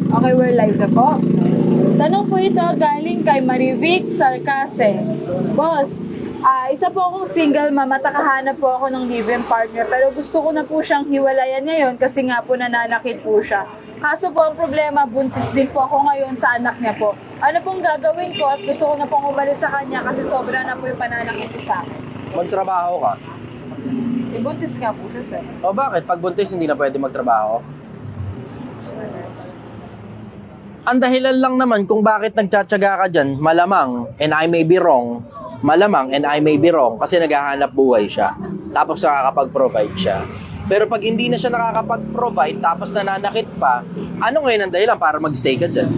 Okay, we're live na po. Tanong po ito galing kay Marivic Sarcase. Boss, isa po akong single mama, nakahanap po ako ng live-in partner, pero gusto ko na po siyang hiwalayan ngayon kasi nga po nananakit po siya. Kaso po ang problema, buntis din po ako ngayon sa anak niya po. Ano pong gagawin ko at gusto ko na pong umalis sa kanya kasi sobra na po yung pananakit niya sa akin. Magtrabaho ka. Buntis nga po siya, sir. O bakit? Pag buntis, hindi na pwede magtrabaho? Ang dahilan lang naman kung bakit nagtsatsaga ka dyan, malamang, and I may be wrong, kasi naghahanap buhay siya. Tapos nakakapag-provide siya. Pero pag hindi na siya nakakapag-provide, tapos nananakit pa, ano ngayon ang dahilan para mag-stay ka dyan?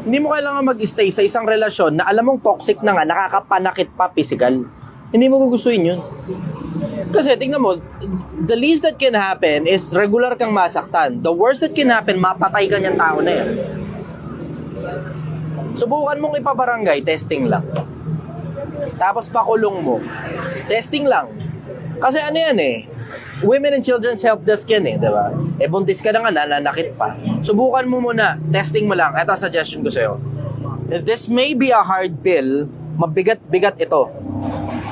Hindi mo kailangan mag-stay sa isang relasyon na alam mong toxic na nga, nakakapanakit pa physical. Hindi mo gugustuhin yun. Kasi tingnan mo, the least that can happen is regular kang masaktan. The worst that can happen, mapatay ka niyang tao na yan. Subukan mong ipabarangay, testing lang. Tapos pakulong mo. Testing lang. Kasi ano yan eh, Women and Children's Help Desk yan eh, diba? Eh buntis ka na nga, nananakit pa. Subukan mo muna, testing mo lang. Ito suggestion ko sa'yo. This may be a hard pill, mabigat-bigat ito.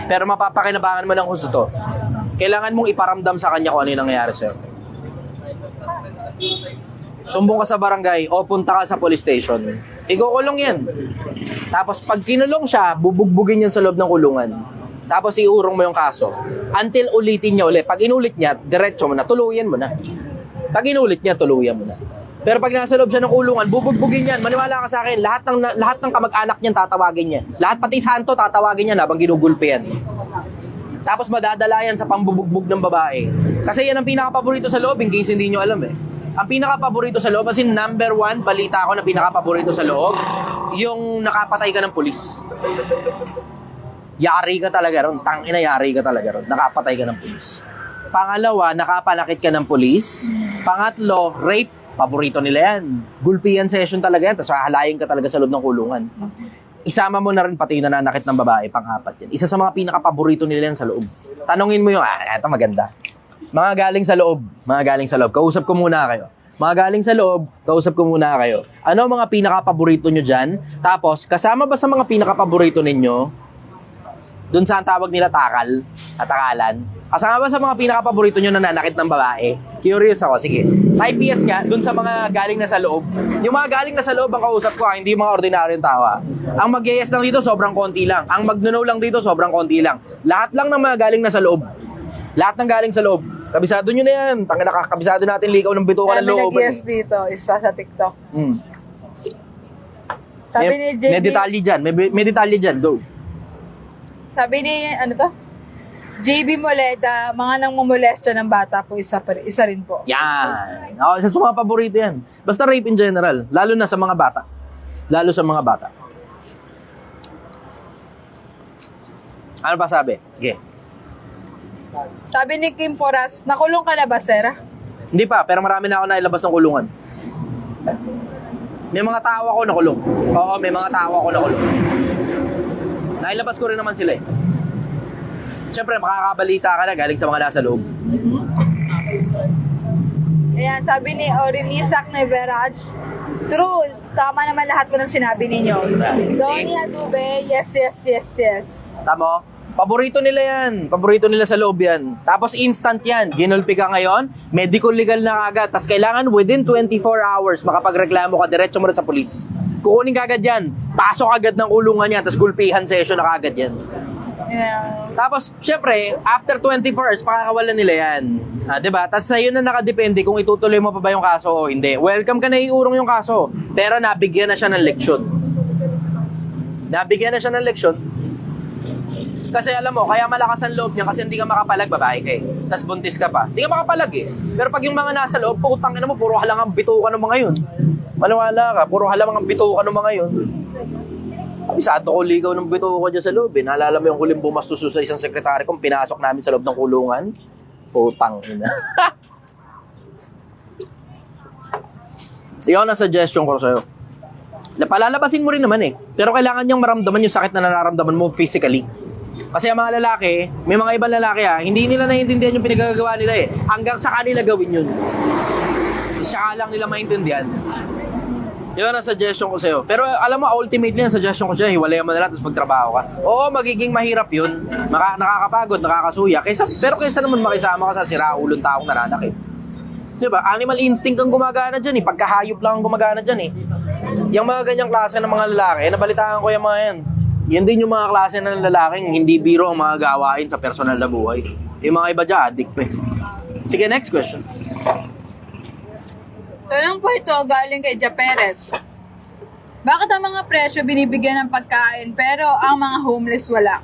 Pero mapapakinabangan mo ng husto to. Kailangan mong iparamdam sa kanya kung ano yung nangyayari sa'yo. Sumbong ka sa barangay o punta ka sa police station. Ikukulong yan. Tapos pag kinulong siya, bubugbugin yan sa loob ng kulungan. Tapos iurong mo yung kaso. Until ulitin niya ulit. Pag inulit niya, diretso mo na, tuluyan mo na. Pag inulit niya, tuluyan mo na. Pero pag nasa loob siya ng kulungan, bubugbugin yan. Maniwala ka sa akin, lahat ng kamag-anak niyan tatawagin niya. Lahat pati santo tatawagin niya habang ginugulpi yan. Tapos madadala yan sa pambubugbog ng babae. Kasi yan ang pinaka-paborito sa loob, in case hindi nyo alam eh. Ang pinaka-paborito sa loob, kasi number 1, balita ako na pinaka-paborito sa loob, yung nakapatay ka ng pulis. Yari ka talaga ron. Tangina, yari ka talaga ron. Nakapatay ka ng pulis. Pangalawa, nakapanakit ka ng pulis. Pangatlo, rape. Paborito nila yan. Gulpian session talaga yan. Tapos hahalayin ka talaga sa loob ng kulungan. Isama mo na rin pati yung nananakit ng babae, pang-apat yan. Isa sa mga pinaka-paborito nila yan sa loob. Tanungin mo yung, ito maganda. Mga galing sa loob. Mga galing sa loob. Kausap ko muna kayo. Mga galing sa loob, kausap ko muna kayo. Ano mga pinaka-paborito nyo dyan? Tapos, kasama ba sa mga pinaka-paborito ninyo, dun sa ang tawag nila takal, atakalan? Kasama ba sa mga pinaka-paborito nyo nananakit ng babae? Curious ako, sige. Type yes nga, dun sa mga galing na sa loob. Yung mga galing na sa loob ang kausap ko, hindi yung mga ordinaryong tawa. Ang mag-yes lang dito, sobrang konti lang. Ang mag-no lang dito, sobrang konti lang. Lahat lang ng mga galing na sa loob. Lahat ng galing sa loob. Kabisado nyo na yan. Tanga nakakabisado natin likaw ng bitukan ng loob. May nag-yes dito, isa sa TikTok. Sabi ni JB, May detalye dyan, go. sabi ni, ano to? JB Moleda, mga nang mamolestya ng bata po, isa rin po. Yan. Isa sa mga paborito yan. Basta rape in general, lalo na sa mga bata. Lalo sa mga bata. Ano pa sabi? Sige. Sabi ni Kim Poras, nakulong ka na ba, sir? Hindi pa, pero marami na ako nailabas ng kulungan. May mga tao ako nakulong. Oo, may mga tao ako nakulong. Nailabas ko rin naman sila eh. Siyempre, makakabalita ka na galing sa mga nasa loob. Ayan, sabi ni Orimisak Neveraj, true, tama naman lahat po ng sinabi ninyo. Donnie Adube, yes. Tama? Paborito nila yan. Paborito nila sa loob yan. Tapos instant yan. Ginulpi ka ngayon, medical legal na agad. Tapos kailangan within 24 hours makapagreklamo ka, diretso mo na sa polis. Kukunin ka agad yan. Pasok agad ng ulungan yan, tapos gulpihan session na agad yan. Yeah. Tapos, syempre, after 24 hours, pakakawalan nila yan. Diba? Tapos sa'yo na nakadepende kung itutuloy mo pa ba yung kaso o hindi. Welcome ka na iurong yung kaso. Pero nabigyan na siya ng leksyon. Kasi alam mo, kaya malakas ang loob niya kasi hindi ka makapalag, babae ka eh. Tapos buntis ka pa. Hindi ka makapalag eh. Pero pag yung mga nasa loob, putang ina mo, puro halangang bitukan ng mga yun. Maniwala ka, puro halangang bitukan ng mga yun. Abisado ko ligaw ng bitukan dyan sa loob eh. Naalala mo yung huling bumastos sa isang sekretary kung pinasok namin sa loob ng kulungan? Putang ina. Iyon ang suggestion ko sa'yo. Palalabasin mo rin naman eh. Pero kailangan niyang maramdaman yung sakit na nararamdaman mo physically. Kasi ang mga lalaki, may mga ibang lalaki hindi nila naiintindihan yung pinagagawa nila eh. Hanggang sa kanila gawin yun. Saka lang nila maintindihan. Yun ang suggestion ko sa'yo. Pero alam mo, ultimately, ang suggestion ko sa'yo, hiwalayan mo na lang, tapos magtrabaho ka. Oo, magiging mahirap yun. Nakakapagod, nakakasuya. Pero kaysa naman makisama ka sa siraulong taong nananakit. Diba? Animal instinct ang gumagana dyan eh. Pagkahayop lang ang gumagana dyan eh. Yung mga ganyang klase ng mga lalaki, nabalitaan ko yung mga yan. Yan din yung mga klase ng lalaking hindi biro ang mga gawain sa personal na buhay. Yung mga iba dyan, addict pa eh. Sige, next question. Tanong po ito galing kay Ja Perez. Bakit ang mga presyo binibigyan ng pagkain pero ang mga homeless wala?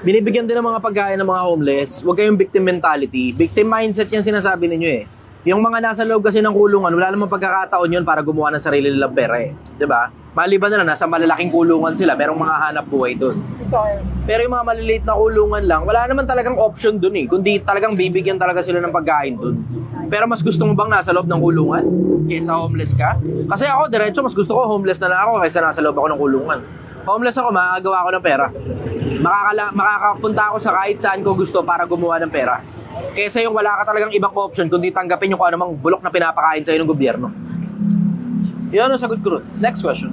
Binibigyan din ng mga pagkain ng mga homeless. Huwag kayong victim mentality. Victim mindset yan sinasabi ninyo eh. Yung mga nasa loob kasi ng kulungan, wala namang pagkakataon yun para gumawa ng sarili nilang pera eh. 'Di ba? Maliban na lang, nasa malalaking kulungan sila, merong mga hanap buhay doon. Pero yung mga maliliit na kulungan lang, wala naman talagang option doon eh. Kundi talagang bibigyan talaga sila ng pagkain doon. Pero mas gusto mo bang nasa loob ng kulungan kaysa homeless ka? Kasi ako, diretso, mas gusto ko homeless na lang ako kaysa nasa loob ako ng kulungan. Homeless ako, makakagawa ako ng pera. Makakapunta ako sa kahit saan ko gusto para gumawa ng pera. Kaysa yung wala ka talagang ibang option kundi tanggapin yung kung anumang bulok na pinapakain sa'yo ng gobyerno. Yan ang sagot ko ron. Next question.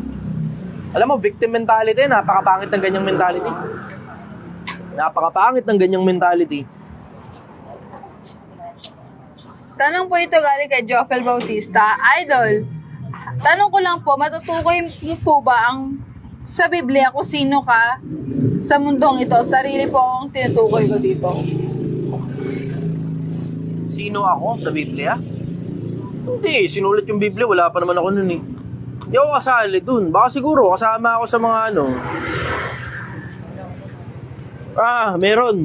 Alam mo, victim mentality, napakapangit ng ganyang mentality. Napakapangit ng ganyang mentality. Tanong po ito galing kay Joffel Bautista. Idol, tanong ko lang po, matutukoy mo po ba ang sa Biblia kung sino ka sa mundong ito? Sarili po ang tinutukoy ko dito. Sino ako sa Biblia? Hindi, sinulat yung Biblia, wala pa naman ako nun eh. Hindi ako kasali dun. Baka siguro, kasama ako sa mga ano. Meron.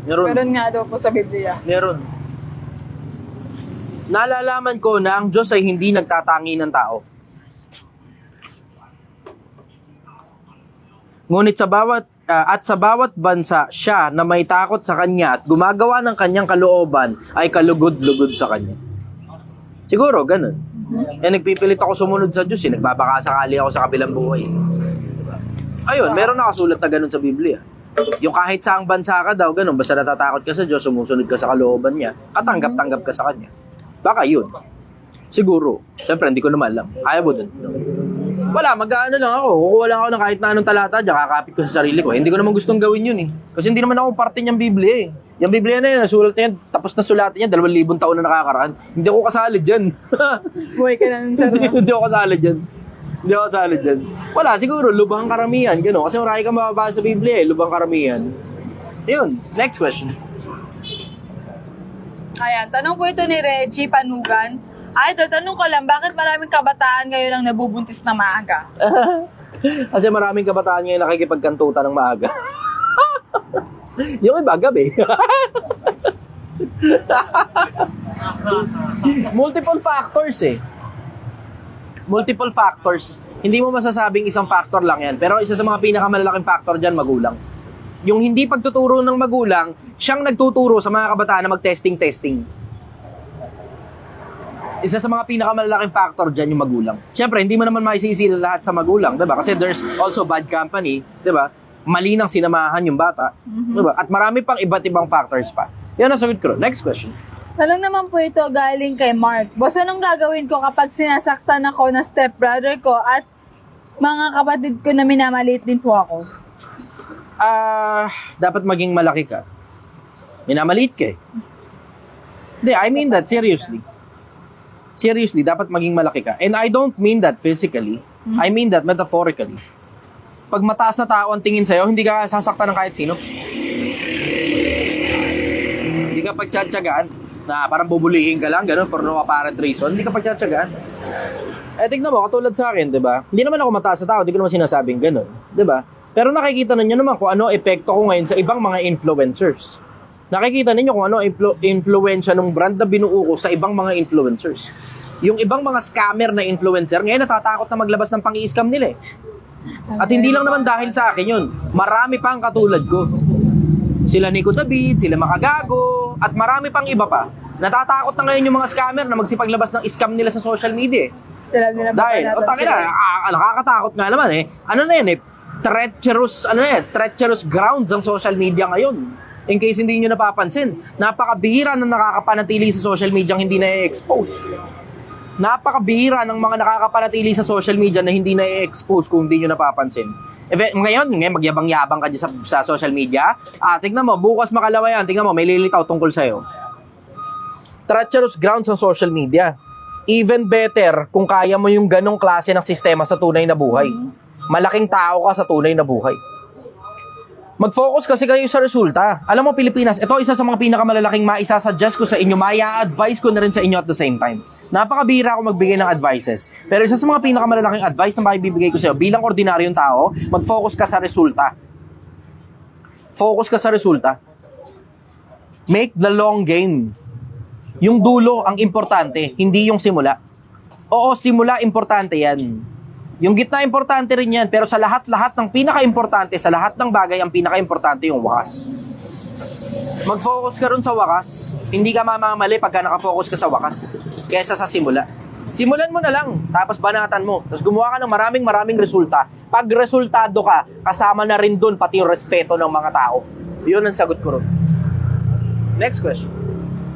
Meron nga daw po sa Biblia. Meron. Nalalaman ko na ang Diyos ay hindi nagtatangi ng tao. Ngunit sa bawat bansa, siya na may takot sa kanya at gumagawa ng kanyang kalooban ay kalugod-lugod sa kanya. Siguro, ganun. Nagpipilit ako sumunod sa Diyos, nagbabakasakali ako sa kabilang buhay. Ayun, meron nakasulat na ganun sa Biblia. Yung kahit saang bansa ka daw, ganun, basta natatakot ka sa Diyos, sumusunod ka sa kalooban niya, katanggap-tanggap ka sa kanya. Baka yun. Siguro. Siyempre, hindi ko naman alam. Ayaw mo dun. Wala, mag-ano lang ako. Kukuha lang ako ng kahit na anong talata, diyan kakapit ko sa sarili ko. Hindi ko naman gustong gawin yun eh. Kasi hindi naman ako parte niyang Biblia eh. Yung Biblia na yun, nasulat na yan, tapos na sulatin yan, 2,000 taon na nakakaraan. Hindi ako kasali dyan. Buhay ka na nun sa Hindi ako kasali dyan. Hindi ako kasali dyan. Wala, siguro, lubhang karamihan. Gano'n. Kasi marami kang mababasa sa Biblia eh, lubhang karamihan. Yun, next question. Ayan, tanong po ito ni Reggie Panugan. Idol, tanong ko lang, bakit maraming kabataan ngayon ang nabubuntis na maaga? Kasi maraming kabataan ngayon nakikipagkantutan ng maaga. Yung iba, gabi. Multiple factors eh. Multiple factors. Hindi mo masasabing isang factor lang yan. Pero isa sa mga pinakamalalaking factor dyan, magulang. Yung hindi pagtuturo ng magulang, siyang nagtuturo sa mga kabataan na mag-testing-testing. Isa sa mga pinakamalalaking factor dyan yung magulang. Siyempre, hindi mo naman maisisi lahat sa magulang, diba? Kasi there's also bad company, diba? Mali nang sinamahan yung bata, diba? At marami pang iba't ibang factors pa. Yan ang sagot ko. Next question. Tanong naman po ito galing kay Mark. Boss, anong gagawin ko kapag sinasaktan ako ng stepbrother ko at mga kapatid ko na minamaliit din po ako? Dapat maging malaki ka. Minamaliit ka eh. Hindi, I mean that seriously. Seriously, dapat maging malaki ka. And I don't mean that physically. I mean that metaphorically. Pag mataas na tao ang tingin sa'yo, hindi ka sasaktan ng kahit sino. Hindi ka pagtsatsagaan na parang bubulihin ka lang, gano'n, for no apparent reason. Hindi ka pagtsatsagaan. Tignan mo, katulad sa akin, di ba? Hindi naman ako mataas na tao, hindi ko naman sinasabing gano'n. Di ba? Pero nakikita ninyo naman kung ano epekto ko ngayon sa ibang mga influencers. Nakikita ninyo kung ano influensya ng brand na binuo ko sa ibang mga influencers. Yung ibang mga scammer na influencer, ngayon natatakot na maglabas ng pang-i-scam nila eh. At hindi lang naman dahil sa akin yun. Marami pang katulad ko. Sila Nico David, sila Makagago, at marami pang iba pa. Natatakot na ngayon yung mga scammer na magsipaglabas ng scam nila sa social media eh. Sila nila Dahil, nakakatakot nga naman eh. Ano na yan eh, treacherous grounds ang social media ngayon. In case hindi nyo napapansin, napakabihira na nakakapanatili sa social media ang hindi na-expose. Napakabihira ng mga nakakapanatili sa social media na hindi na-expose kung hindi nyo napapansin. Ngayon, magyabang-yabang ka dyan sa social media. Tignan mo, bukas makalawa yan. Tignan mo, may lilitaw tungkol sa'yo. Treacherous grounds sa social media. Even better kung kaya mo yung ganong klase ng sistema sa tunay na buhay. Malaking tao ka sa tunay na buhay. Mag-focus kasi kayo sa resulta. Alam mo, Pilipinas, ito isa sa mga pinakamalalaking maisasuggest ko sa inyo, maya-advise ko na rin sa inyo at the same time. Napakabihira ako magbigay ng advices. Pero isa sa mga pinakamalalaking advice na maibibigay ko sa iyo, bilang ordinaryong tao, mag-focus ka sa resulta. Focus ka sa resulta. Make the long game. Yung dulo ang importante, hindi yung simula. Oo, simula importante yan. Yung gitna importante rin yan, pero sa lahat-lahat ng pinaka-importante, sa lahat ng bagay, ang pinaka-importante yung wakas. Mag-focus ka rin sa wakas, hindi ka mamamali pagka nakafocus ka sa wakas, kaysa sa simula. Simulan mo na lang, tapos banatan mo, tapos gumawa ka ng maraming resulta. Pag resultado ka, kasama na rin dun pati yung respeto ng mga tao. Yun ang sagot ko rin. Next question.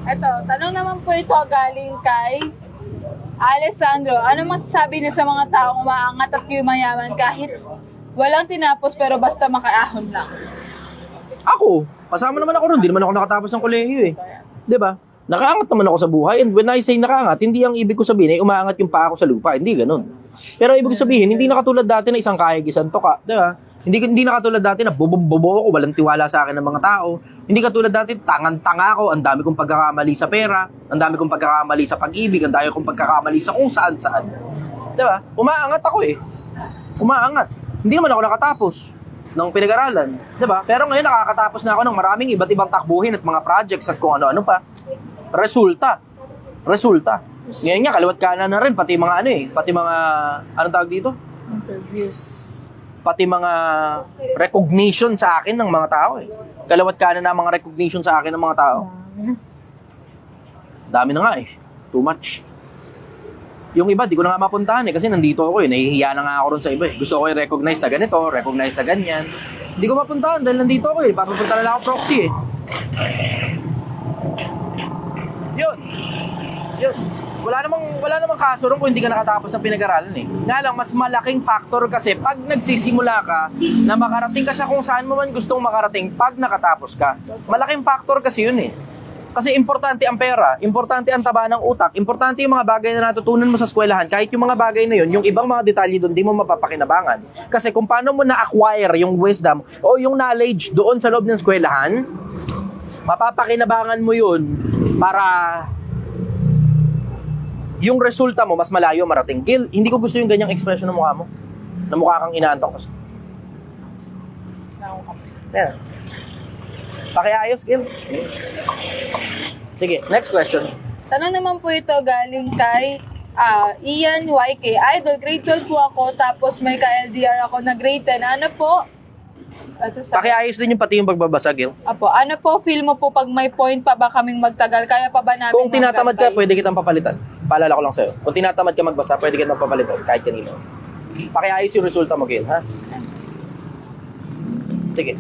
Ito, tanong naman po ito galing kay Alessandro. Ano masasabi niyo sa mga taong umaangat at yumayaman kahit walang tinapos pero basta makaahon lang? Ako, kasama naman ako ron. Hindi naman ako nakatapos ng kolehiyo eh. 'Di ba? Nakaangat naman ako sa buhay. And when I say nakaangat, hindi ang ibig ko sabihin ay umaangat yung paa ko sa lupa. Hindi ganun. Pero ibig ko sabihin, hindi na katulad dati na isang kahigisan to ka. 'Di ba? Hindi na katulad dati na bobo ako, walang tiwala sa akin ng mga tao. Hindi katulad dati, tangan-tanga ako, ang dami kong pagkakamali sa pera, ang dami kong pagkakamali sa pag-ibig, ang dami kong pagkakamali sa kung saan-saan. 'Di ba? Umaangat ako eh. Umaangat. Hindi naman ako nakatapos ng pinag-aralan, 'di ba? Pero ngayon nakakatapos na ako ng maraming iba't ibang takbuhin at mga projects at kung ano-ano pa. Resulta. Ngayon nga kaliwat kanan na rin pati mga pati mga anong tawag dito? Interviews. Pati mga recognition sa akin ng mga tao eh. Kaliwat kanan na mga recognition sa akin ng mga tao. Dami na nga eh. Too much. Yung iba, di ko na nga mapuntahan eh kasi nandito ako eh. Nahihiya na nga ako ron sa iba eh. Gusto ko i-recognize na ganito, recognize na ganyan. Hindi ko mapuntahan dahil nandito ako eh. Papapunta na lang ako proxy eh. Yun. Wala namang kaso ron kung hindi ka nakatapos sa pinag-aralan eh. Nga lang, mas malaking factor kasi pag nagsisimula ka na makarating ka sa kung saan mo man gustong makarating pag nakatapos ka. Malaking factor kasi yun eh. Kasi importante ang pera, importante ang taba ng utak, importante yung mga bagay na natutunan mo sa eskwelahan. Kahit yung mga bagay na yun, yung ibang mga detalye doon, di mo mapapakinabangan. Kasi kung paano mo na-acquire yung wisdom o yung knowledge doon sa loob ng eskwelahan, mapapakinabangan mo yun para yung resulta mo mas malayo marating. Gil, hindi ko gusto yung ganyang expression ng mukha mo. Na mukha kang inaantok ko. Yeah. Pakiayos, Gil. Sige, next question. Tanong naman po ito galing kay Ian YK. Idol, grade 12 po ako tapos may ka-LDR ako na grade 10. Ano po? Pakiayos din yung pati yung pagbabasa, Gil. Apo, ano po feel mo po pag may point pa ba kaming magtagal? Kaya pa ba namin Kung tinatamad ka, maggantay? pwede kitang papalitan. Paalala ko lang sa'yo. Kung tinatamad ka magbasa, pwede kitang papalitan kahit kanino. Pakiayos yung resulta mo, Gil, ha? Sige.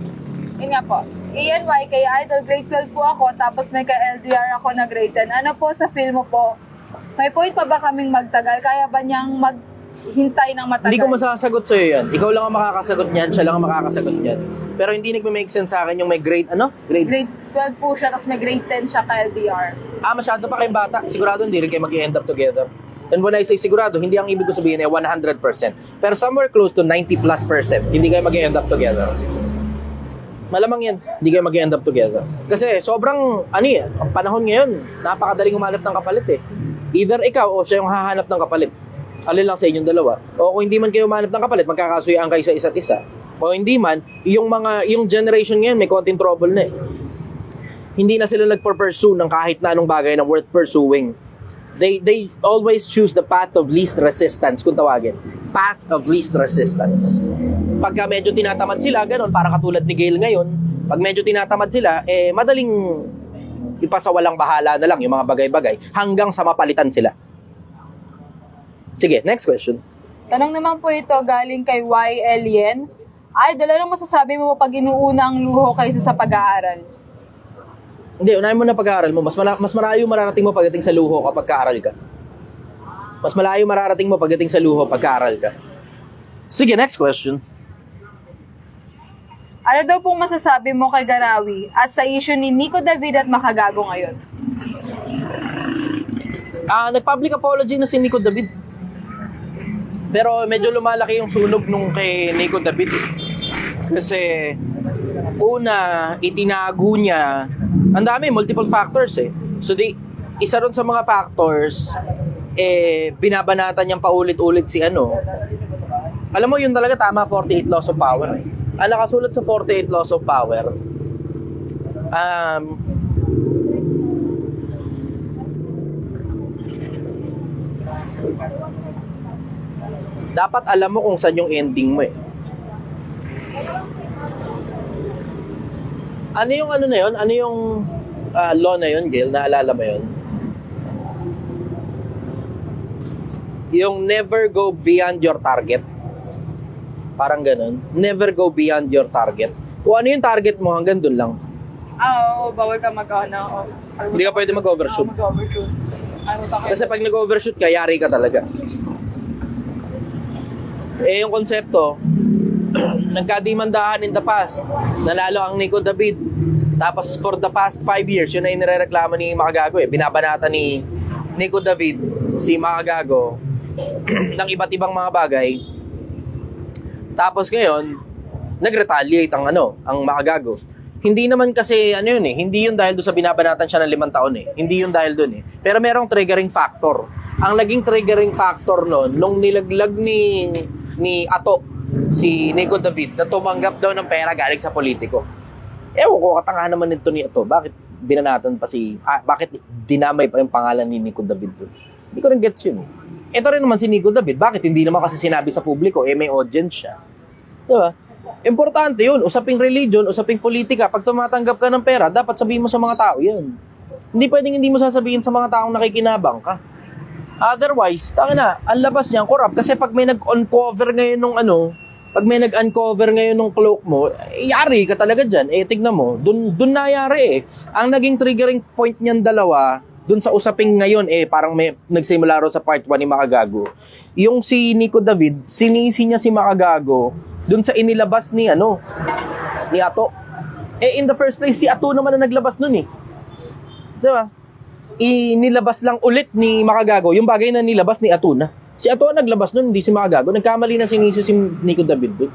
Yun nga po. Ian YK, Idol, grade 12 po ako tapos may ka-LDR ako na grade 10. Ano po sa feel mo po? May point pa ba kaming magtagal? Kaya ba niyang maghintay ng matagal? Hindi ko masasagot sa'yo yan. Ikaw lang ang makakasagot niyan, siya lang ang makakasagot niyan. Pero hindi nagme-make sense sa akin yung may grade, Grade 12 po siya tapos may grade 10 siya ka-LDR. Masyado pa kayong bata. Sigurado hindi rin kayo mag-end up together. And when I say sigurado, hindi ang ibig ko sabihin ay 100%. Pero somewhere close to 90+%, hindi kayo mag-end up together. Malamang yan, hindi kayo mag-end up together. Kasi sobrang, ang panahon ngayon, napakadaling umanap ng kapalit eh. Either ikaw o siya yung hahanap ng kapalit. Alin lang sa inyong dalawa. O kung hindi man kayo umanap ng kapalit, magkakasuyaan kayo sa isa't isa. O hindi man, yung generation ngayon may konting trouble na eh. Hindi na sila nagpo-pursue ng kahit na anong bagay na worth pursuing. They always choose the path of least resistance, kung tawagin. Path of least resistance. Pagka medyo tinatamad sila, ganun, para katulad ni Gail ngayon, pag medyo tinatamad sila, madaling ipasawalang bahala na lang yung mga bagay-bagay hanggang sa mapalitan sila. Sige, next question. Tanong naman po ito galing kay YL Yen. Idol, anong masasabi mo pag inuuna ang luho kaysa sa pag-aaral? Hindi, unahin mo na pag-aaral mo. Mas malayo mararating mo pagdating sa luho kapag kaaral ka. Mas malayo mararating mo pagdating sa luho pagkaaral ka. Sige, next question. Ano daw pong masasabi mo kay Garawi at sa issue ni Nico David at Makagago ngayon? Nag-public apology na si Nico David. Pero medyo lumalaki yung sunog nung kay Nico David. Kasi una, itinago niya, ang dami, multiple factors eh. So isa ron sa mga factors, binabanatan niyang paulit-ulit si ano. Alam mo, yun talaga tama, 48 laws of power. Ang nakasulat sa 48 laws of power, dapat alam mo kung saan yung ending mo eh. Ano yung ano na yun? Ano yung law na yun, Gail? Naalala mo yun? Yung never go beyond your target. Parang ganun. Never go beyond your target. Kung ano yung target mo, hanggang dun lang. Oo, bawal ka mag-ano. Hindi ka pwede mag-overshoot. Mag-overshoot. Kasi pag nag-overshoot ka, yari ka talaga. Yung konsepto, nagkadimandahan in the past. Nanalo ang Nico David. Tapos for the past 5 years, yun na inireklamo ni Makagago eh. Binabanata ni Nico David, si Makagago, ng iba't ibang mga bagay. Tapos ngayon, nag-retaliate ang Makagago. Hindi naman kasi, hindi yun dahil doon sa binabanatan siya ng 5 taon eh. Hindi yun dahil doon eh. Pero merong triggering factor. Ang naging triggering factor noon, nung nilaglag ni Ato, si Nico David, na tumanggap daw ng pera galing sa politiko. Ewan ko, katanga naman nito ni Ato. Bakit binanatan pa bakit dinamay pa yung pangalan ni Nico David doon? Hindi ko rin gets yun. Ito rin naman si Nico David. Bakit hindi naman kasi sinabi sa publiko, may audience siya. Diba? Importante yun. Usaping religion, usaping politika. Pag tumatanggap ka ng pera, dapat sabihin mo sa mga tao yan. Hindi pwedeng hindi mo sasabihin sa mga taong nakikinabang ka. Otherwise, ang labas niyan, corrupt. Kasi pag may nag-uncover ngayon nung cloak mo, yari ka talaga dyan. Tignan mo, dun nayari eh. Ang naging triggering point niyan dalawa, dun sa usaping ngayon parang may nagsimula ro sa part 1 ni Makagago. Yung si Nico David, sinisi niya si Makagago dun sa inilabas ni Ato. In the first place, si Ato naman na naglabas nun eh. Diba? Inilabas lang ulit ni Makagago yung bagay na nilabas ni Ato na. Si Ato ang naglabas nun, hindi si Makagago. Nagkamali na sinisi si Nico David dun.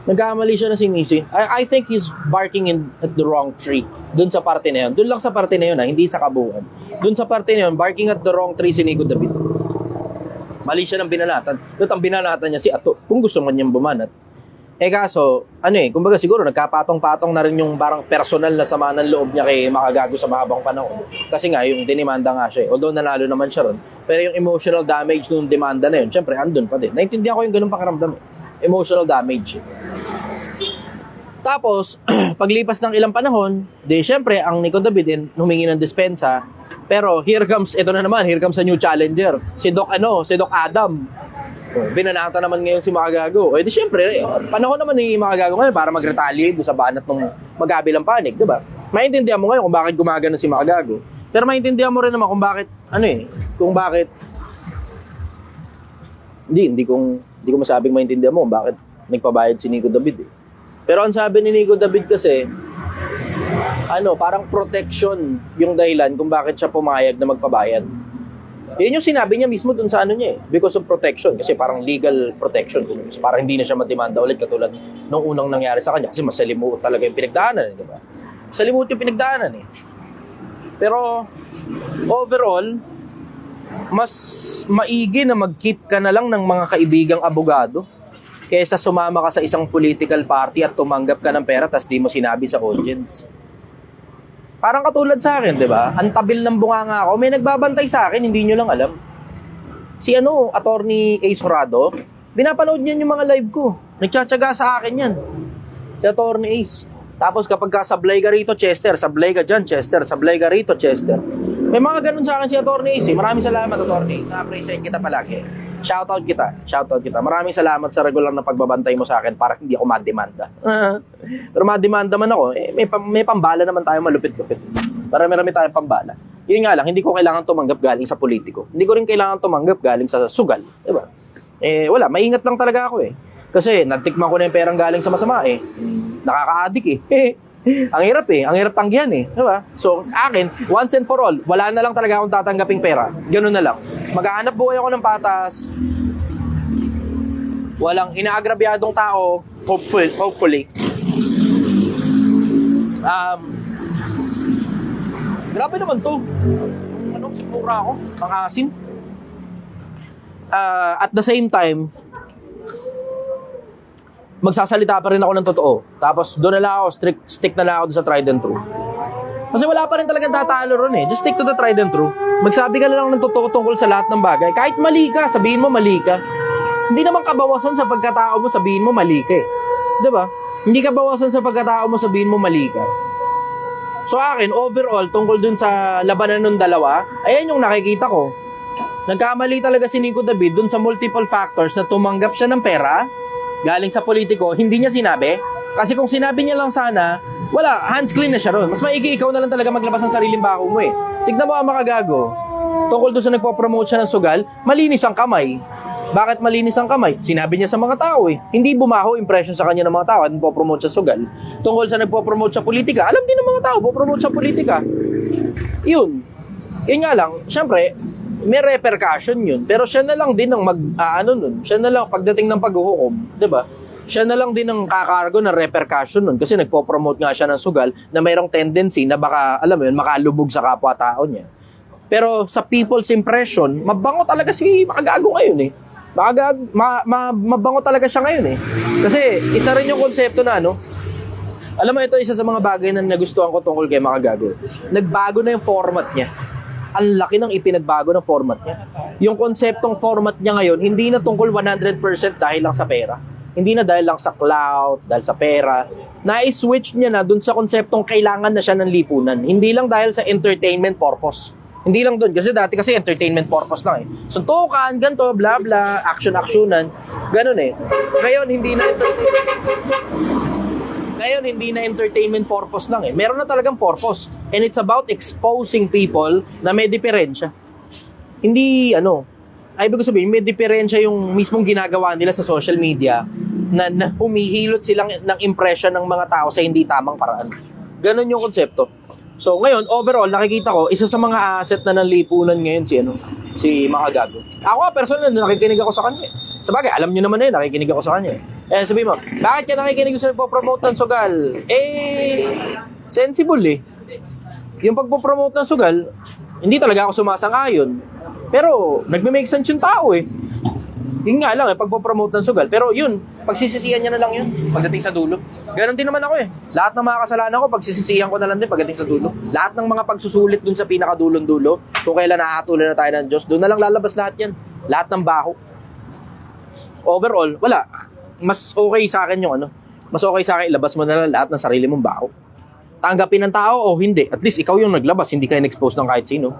Nagkamali siya na sinisi. I think he's barking at the wrong tree. Dun sa parte na yun. Dun lang sa parte na yun, hindi sa kabuuan. Dun sa parte na yun, barking at the wrong tree si Nico David. Mali siya ng binanatan. Doon ang binanatan niya si Ato. Kung gusto man niyang bumanat. Kaso, kumbaga siguro nagkapatong-patong na rin yung parang personal na sama ng loob niya kay Makagago sa mahabang panahon. Kasi nga, yung dinimanda nga siya. Although nanalo naman siya ron. Pero yung emotional damage nung demanda na yun, syempre, andun pa din. Naintindihan ko yung ganung pakiramdam. Emotional damage. Tapos, paglipas ng ilang panahon, syempre, ang Nico David humingi ng dispensa. Pero here comes a new challenger. Si Doc Adam. Binanata naman ngayon si Makagago. Syempre, panahon naman ni Makagago ngayon para mag-retaliate doon sa banat ng magkabilang panig, di ba? Maintindihan mo ngayon kung bakit gumagano si Makagago. Pero maintindihan mo rin naman kung bakit, hindi ko masabing maintindihan mo kung bakit nagpabayad si Nico David eh. Pero ang sabi ni Nico David kasi, parang protection yung dahilan kung bakit siya pumayag na magpabayad. Yun yung sinabi niya mismo dun sa niya eh. Because of protection. Kasi parang legal protection. Kasi parang hindi na siya mademanda ulit katulad nung unang nangyari sa kanya. Kasi masalimuot talaga yung pinagdaanan. Diba? Masalimuot yung pinagdaanan eh. Pero overall, mas maigi na mag-keep ka na lang ng mga kaibigang abogado kaysa sumama ka sa isang political party at tumanggap ka ng pera tas di mo sinabi sa audience. Parang katulad sa akin, di ba? Ang tabil ng bunganga ako, may nagbabantay sa akin, hindi nyo lang alam. Si Attorney Ace Horado, binapanood niyan yung mga live ko. Nagtsatsaga sa akin yan. Si Attorney Ace. Tapos kapag sablay ka rito, Chester, sablay ka dyan, Chester, sablay ka rito, Chester. May mga ganun sa akin si Attorney Ace. Maraming salamat, Attorney Ace. Na-appreciate kita palagi. Shoutout kita. Maraming salamat sa regular na pagbabantay mo sa akin para hindi ako mademanda. Pero mademanda man ako, may pambala naman tayo malupit-lupit. Marami tayong pambala. Yun nga lang, hindi ko kailangan tumanggap galing sa politiko. Hindi ko rin kailangan tumanggap galing sa sugal. Diba? Wala, maingat lang talaga ako eh. Kasi natikman ko na yung perang galing sa masama eh. Nakaka-addict eh. Ang hirap eh. Ang hirap tanggihan eh. Diba? So, akin, once and for all, wala na lang talaga akong tatanggaping pera. Ganun na lang. Maghahanap buhay ako ng patas. Walang inaagrabyadong tao. Hopefully. Grabe naman to. Anong sigmura ako? Ang asim. At the same time, magsasalita pa rin ako ng totoo. Tapos doon na lang ako, stick na lang ako sa tried and true. Kasi wala pa rin talagang tatalo ron eh. Just stick to the tried and true. Magsabi ka na lang ng totoo tungkol sa lahat ng bagay. Kahit mali ka, sabihin mo mali ka. Hindi naman kabawasan sa pagkatao mo, sabihin mo mali ka eh. Diba? Hindi kabawasan sa pagkatao mo, sabihin mo mali ka. So akin, overall, tungkol dun sa labanan ng dalawa, ayan yung nakikita ko. Nagkamali talaga si Nico David dun sa multiple factors na tumanggap siya ng pera galing sa politiko, hindi niya sinabi. Kasi kung sinabi niya lang sana, wala, hands clean na siya ron. Mas maigi ikaw na lang talaga maglabas ng sariling bako mo eh. Tignan mo ang makagago. Tungkol doon sa nagpo-promote siya ng sugal, malinis ang kamay. Bakit malinis ang kamay? Sinabi niya sa mga tao eh. Hindi bumaho impression sa kanya ng mga tao at nagpo-promote siya sugal. Tungkol sa nagpo-promote sa politika, alam din ng mga tao, po-promote sa politika. Yun. Yun nga lang, syempre, may repercussion yun. Pero siya na lang din ang nun. Siya na lang pagdating ng paghuhukom, 'di ba? Siya na lang din ang kakargo ng repercussion nun kasi nagpo-promote nga siya ng sugal na mayroong tendency na baka, alam mo yun, makalubog sa kapwa-tao niya. Pero sa people's impression, mabango talaga si Makagago ngayon eh. Mabango talaga siya ngayon eh. Kasi isa rin yung konsepto na alam mo ito, isa sa mga bagay na nagustuhan ko tungkol kay Makagago. Nagbago na yung format niya. Ang laki ng ipinagbago ng format niya. Yung konseptong format niya ngayon, hindi na tungkol 100% dahil lang sa pera. Hindi na dahil lang sa clout, dahil sa pera. Na-switch niya na dun sa konseptong kailangan na siya ng lipunan. Hindi lang dahil sa entertainment purpose. Hindi lang dun. Kasi dati kasi entertainment purpose lang eh. Suntukan, ganito, bla bla, action-actionan. Ganun eh. Ngayon, hindi na entertainment purpose lang eh. Meron na talagang purpose. And it's about exposing people na may diferensya. Hindi, ay ibig sabihin, may diferensya yung mismong ginagawa nila sa social media na humihilot silang ng impression ng mga tao sa hindi tamang paraan. Ganon yung konsepto. So ngayon, overall, nakikita ko, isa sa mga asset na ng lipunan ngayon si Makagago. Ako, personal, nakikinig ako sa kanya. Sabagay, alam nyo naman nakikinig ako sa kanya. Sabi mo, bakit ka nakikinig sa nagpo-promote ng sugal? Sensible eh. Yung pagpo-promote ng sugal, hindi talaga ako sumasang-ayon. Pero, nagme-make sense yung tao eh. Yun nga lang pagpo-promote ng sugal. Pero yun, pagsisisihan niya na lang yun pagdating sa dulo. Ganon din naman ako eh. Lahat ng mga kasalanan ko, pagsisisihan ko na lang din pagdating sa dulo. Lahat ng mga pagsusulit dun sa pinakadulon-dulo, kung kailan nakakatuloy na tayo ng Diyos, doon na lang lalabas lahat yan. Lahat ng baho. Overall, wala. Mas okay sa akin mas okay sa akin ilabas mo na lang lahat ng sarili mong baho. Tanggapin ng tao o hindi. At least ikaw yung naglabas, hindi ka in-expose ng kahit sino.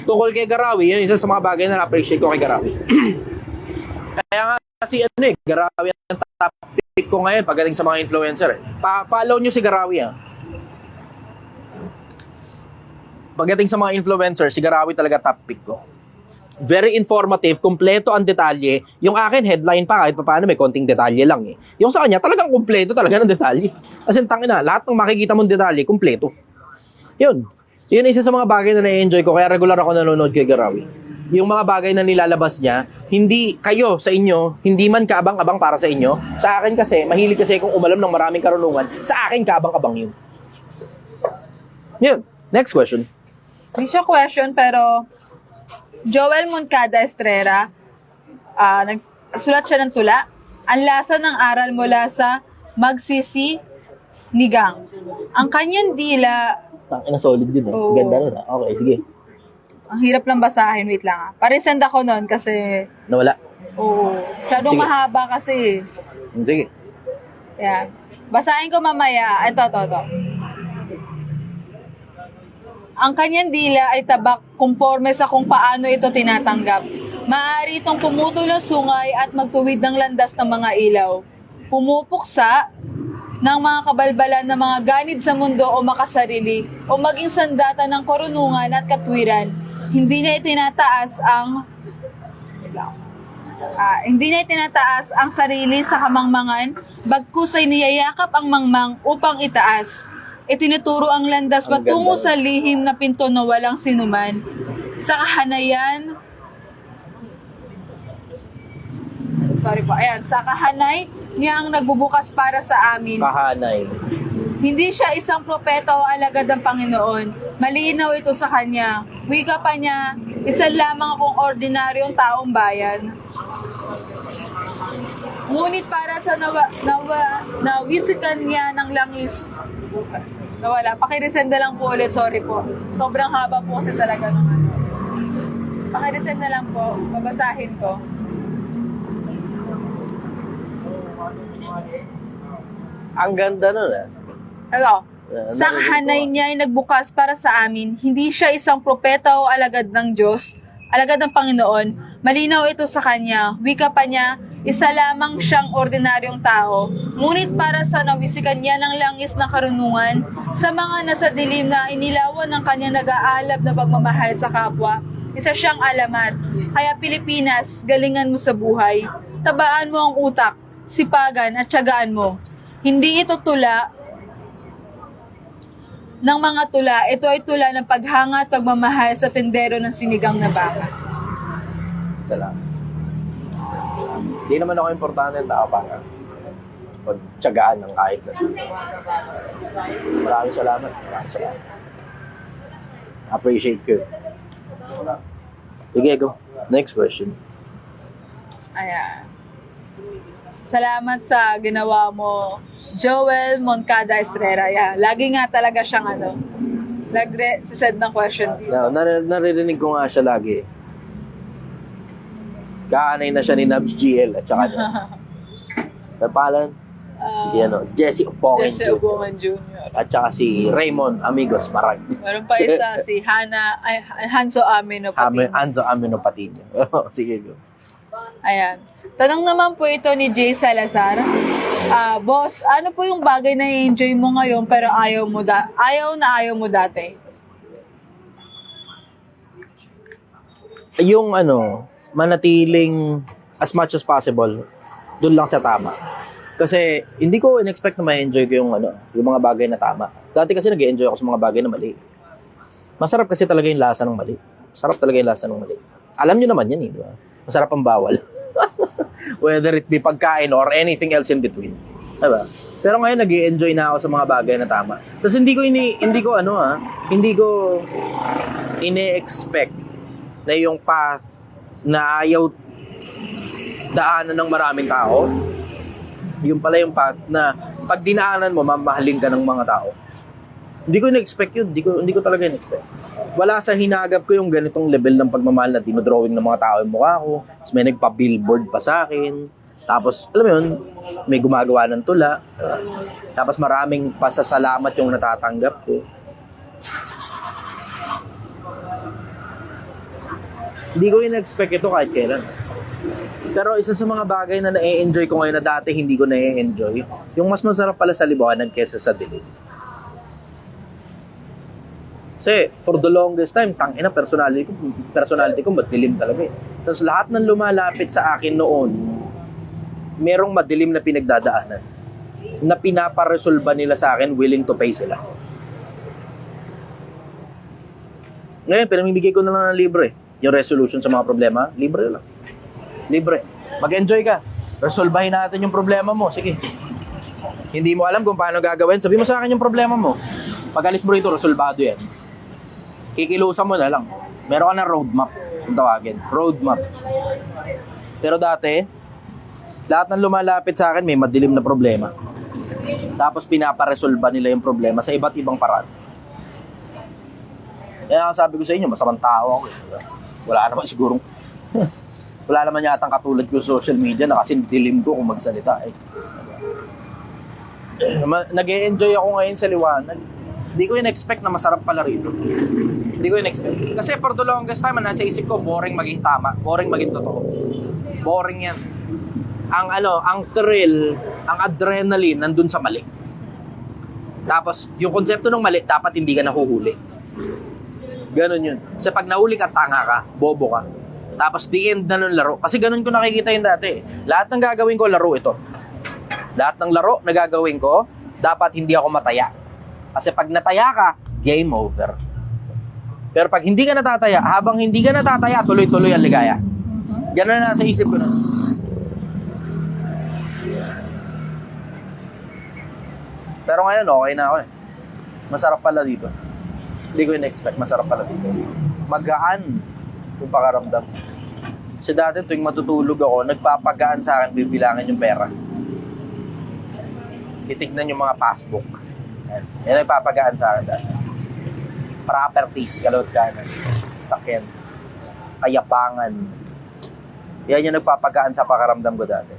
Tungkol kay Garawi, yun isa sa mga bagay na na-appreciate ko kay Garawi. Kaya nga Garawi ang topic ko ngayon pagdating sa mga influencer. Follow nyo si Garawi Pagdating sa mga influencer, si Garawi talaga topic ko. Very informative, kumpleto ang detalye. Yung akin, headline pa kahit paano may konting detalye lang eh. Yung sa kanya, talagang kumpleto talaga ng detalye. As in, tangina, lahat ng makikita mong detalye, kumpleto. Yun isa sa mga bagay na na-enjoy ko, kaya regular ako nanonood kay Garawi. Yung mga bagay na nilalabas niya, hindi kayo sa inyo, hindi man kaabang-abang para sa inyo. Sa akin kasi, mahilig kasi kung umalam ng maraming karunungan, sa akin kaabang-abang yun. Yun, next question. Hindi siya question, pero Joel Moncada Estrera, nagsulat siya ng tula. Ang lasa ng aral mula sa Magsisi Nigang. Ang kanyang dila... Tangina, solid yun eh. Oo. Ganda nun Okay, sige. Ang hirap lang basahin. Wait lang Paresend ako nun kasi... Nawala. Oo. Masyadong Sige. mahaba kasi. Sige. Yan. Basahin ko mamaya. Ito. Ang kanyang dila ay tabak kumporme sa kung paano ito tinatanggap. Maaari itong pumutol ng sungay at magtuwid ng landas ng mga ilaw. Pumupuksa ng mga kabalbalan ng mga ganid sa mundo o makasarili o maging sandata ng karunungan at katwiran, hindi na itinataas ang sarili sa kamangmangan, bagkus ay niyayakap ang mangmang upang itaas. Itinuturo ang landas Ang patungo ganda. sa lihim na pinto na walang sinuman. Sa kahanayan, sa kahanay niya ang nagbubukas para sa amin. Kahanay. Hindi siya isang propeta o alagad ng Panginoon. Malinaw ito sa kanya. Wika pa niya, isa lamang akong ordinaryong taong bayan. Ngunit para sa nawisikan niya ng langis. Nawala. Pakiresenda lang po ulit. Sorry po. Sobrang haba po kasi talaga ng ano. Pakiresenda lang po. Babasahin ko. Ang ganda nun ah. Hello. Yeah, Sa hanay niya ay nagbukas para sa amin, hindi siya isang propeta o alagad ng Diyos, alagad ng Panginoon. Malinaw ito sa kanya. Wika pa niya, isa lamang siyang ordinaryong tao. Ngunit para sa nawisikan niya ng langis ng karunungan, sa mga nasa dilim na inilawan ng kanyang nag-aalab na pagmamahal sa kapwa, isa siyang alamat. Kaya Pilipinas, galingan mo sa buhay. Tabaan mo ang utak, sipagan at tiyagaan mo. Hindi ito tula ng mga tula. Ito ay tula ng paghanga at pagmamahal sa tendero ng sinigang na baka. Salamat. Hindi naman ako importante ng tao para pagtsagaan ng kahit na sino. Maraming salamat. Appreciate ko. Sige, go. Next question. Ayan. Salamat sa ginawa mo, Joel Moncada Estrera. Ayan. Lagi nga talaga siyang nag-send ng question dito. Naririnig ko nga siya lagi. Kaanay na siya ni Nabs GL at saka niya. Napalan? Si Jesse Opongan Jesse Jr. Ogongan Jr. At saka si Raymond Amigos Marag. Meron pa isa, si Hanso Amino Patin. Anzo Amino Patinho. Sige, go. Ayan. Tanong naman po ito ni Jay Salazar. Boss, ano po yung bagay na enjoy mo ngayon pero ayaw mo dati? Yung manatiling as much as possible doon lang sa tama. Kasi hindi ko in-expect na ma-enjoy ko yung mga bagay na tama. Dati kasi nag-enjoy ako sa mga bagay na mali. Masarap kasi talaga yung lasa ng mali. Masarap talaga yung lasa ng mali. Alam niyo naman yan, di ba? Masarap ang bawal. Whether it be pagkain or anything else in between. Diba? Pero ngayon nag-i-enjoy na ako sa mga bagay na tama. Tapos hindi ko ine-expect na yung path na ayaw daanan ng maraming tao. Yung pala yung path na pag dinaanan mo, mamahalin ka ng mga tao. Hindi ko in-expect yun. Hindi ko talaga in-expect. Wala sa hinagap ko yung ganitong level ng pagmamahal na dinodrawing ng mga tao yung mukha ko. Tapos may nagpa-billboard pa sa akin. Tapos, alam mo yun, may gumagawa ng tula. Tapos maraming pasasalamat yung natatanggap ko. Hindi ko in-expect ito kahit kailan. Pero isa sa mga bagay na na-enjoy ko ngayon na dati hindi ko na-enjoy, yung mas masarap pala sa liwanag kesa sa dilim. Kasi for the longest time, tangina personality ko madilim talaga eh. Tapos lahat ng lumalapit sa akin noon, merong madilim na pinagdadaanan na pinaparesolba nila sa akin, willing to pay sila. Ngayon, pinamimigay ko na lang ng libre. Yung resolution sa mga problema, libre lang. Libre. Mag-enjoy ka. Resolbahin natin yung problema mo. Sige. Hindi mo alam kung paano gagawin, sabi mo sa akin yung problema mo. Pag alis mo rito, resolbado yan. Kikilusan mo na lang. Meron ka na roadmap. Kung tawagin. Roadmap. Pero dati, lahat ng lumalapit sa akin may madilim na problema. Tapos pinaparesolba nila yung problema sa iba't ibang paraan. Kaya sabi ko sa inyo, masamang tao ako. Wala naman sigurong wala naman yatang katulad ko sa social media na kasi dilim ko kung magsalita. Nag-e-enjoy ako ngayon sa liwanag. Hindi ko in-expect na masarap pala rito. Hindi ko in-expect. Kasi for the longest time, nasa isip ko, boring maging tama. Boring maging totoo. Boring yan. Ang thrill, ang adrenaline, nandun sa mali. Tapos, yung konsepto ng mali, dapat hindi ka nahuhuli. Ganon yun. Kasi pag nahuli ka, tanga ka, bobo ka. Tapos, the end na ng laro. Kasi ganon ko nakikita yung dati. Lahat ng gagawin ko, laro ito. Lahat ng laro na gagawin ko, dapat hindi ako mataya. Kasi pag nataya ka, game over. Pero pag hindi ka natataya, habang hindi ka natataya, tuloy-tuloy ang ligaya. Ganon na nasa isip ko na. Pero ngayon, okay na ako eh. Masarap pala dito. Hindi ko in-expect, masarap pala dito. Magaan yung pakaramdam. Kasi dati tuwing matutulog ako, nagpapagaan sa akin, bibilangin yung pera. Titignan yung mga passbook. Yan nagpapagaan sa akin dati. Properties, kalawat kanan. Sakyan. Kayapangan. Yan yung nagpapagaan sa pakaramdam ko dati.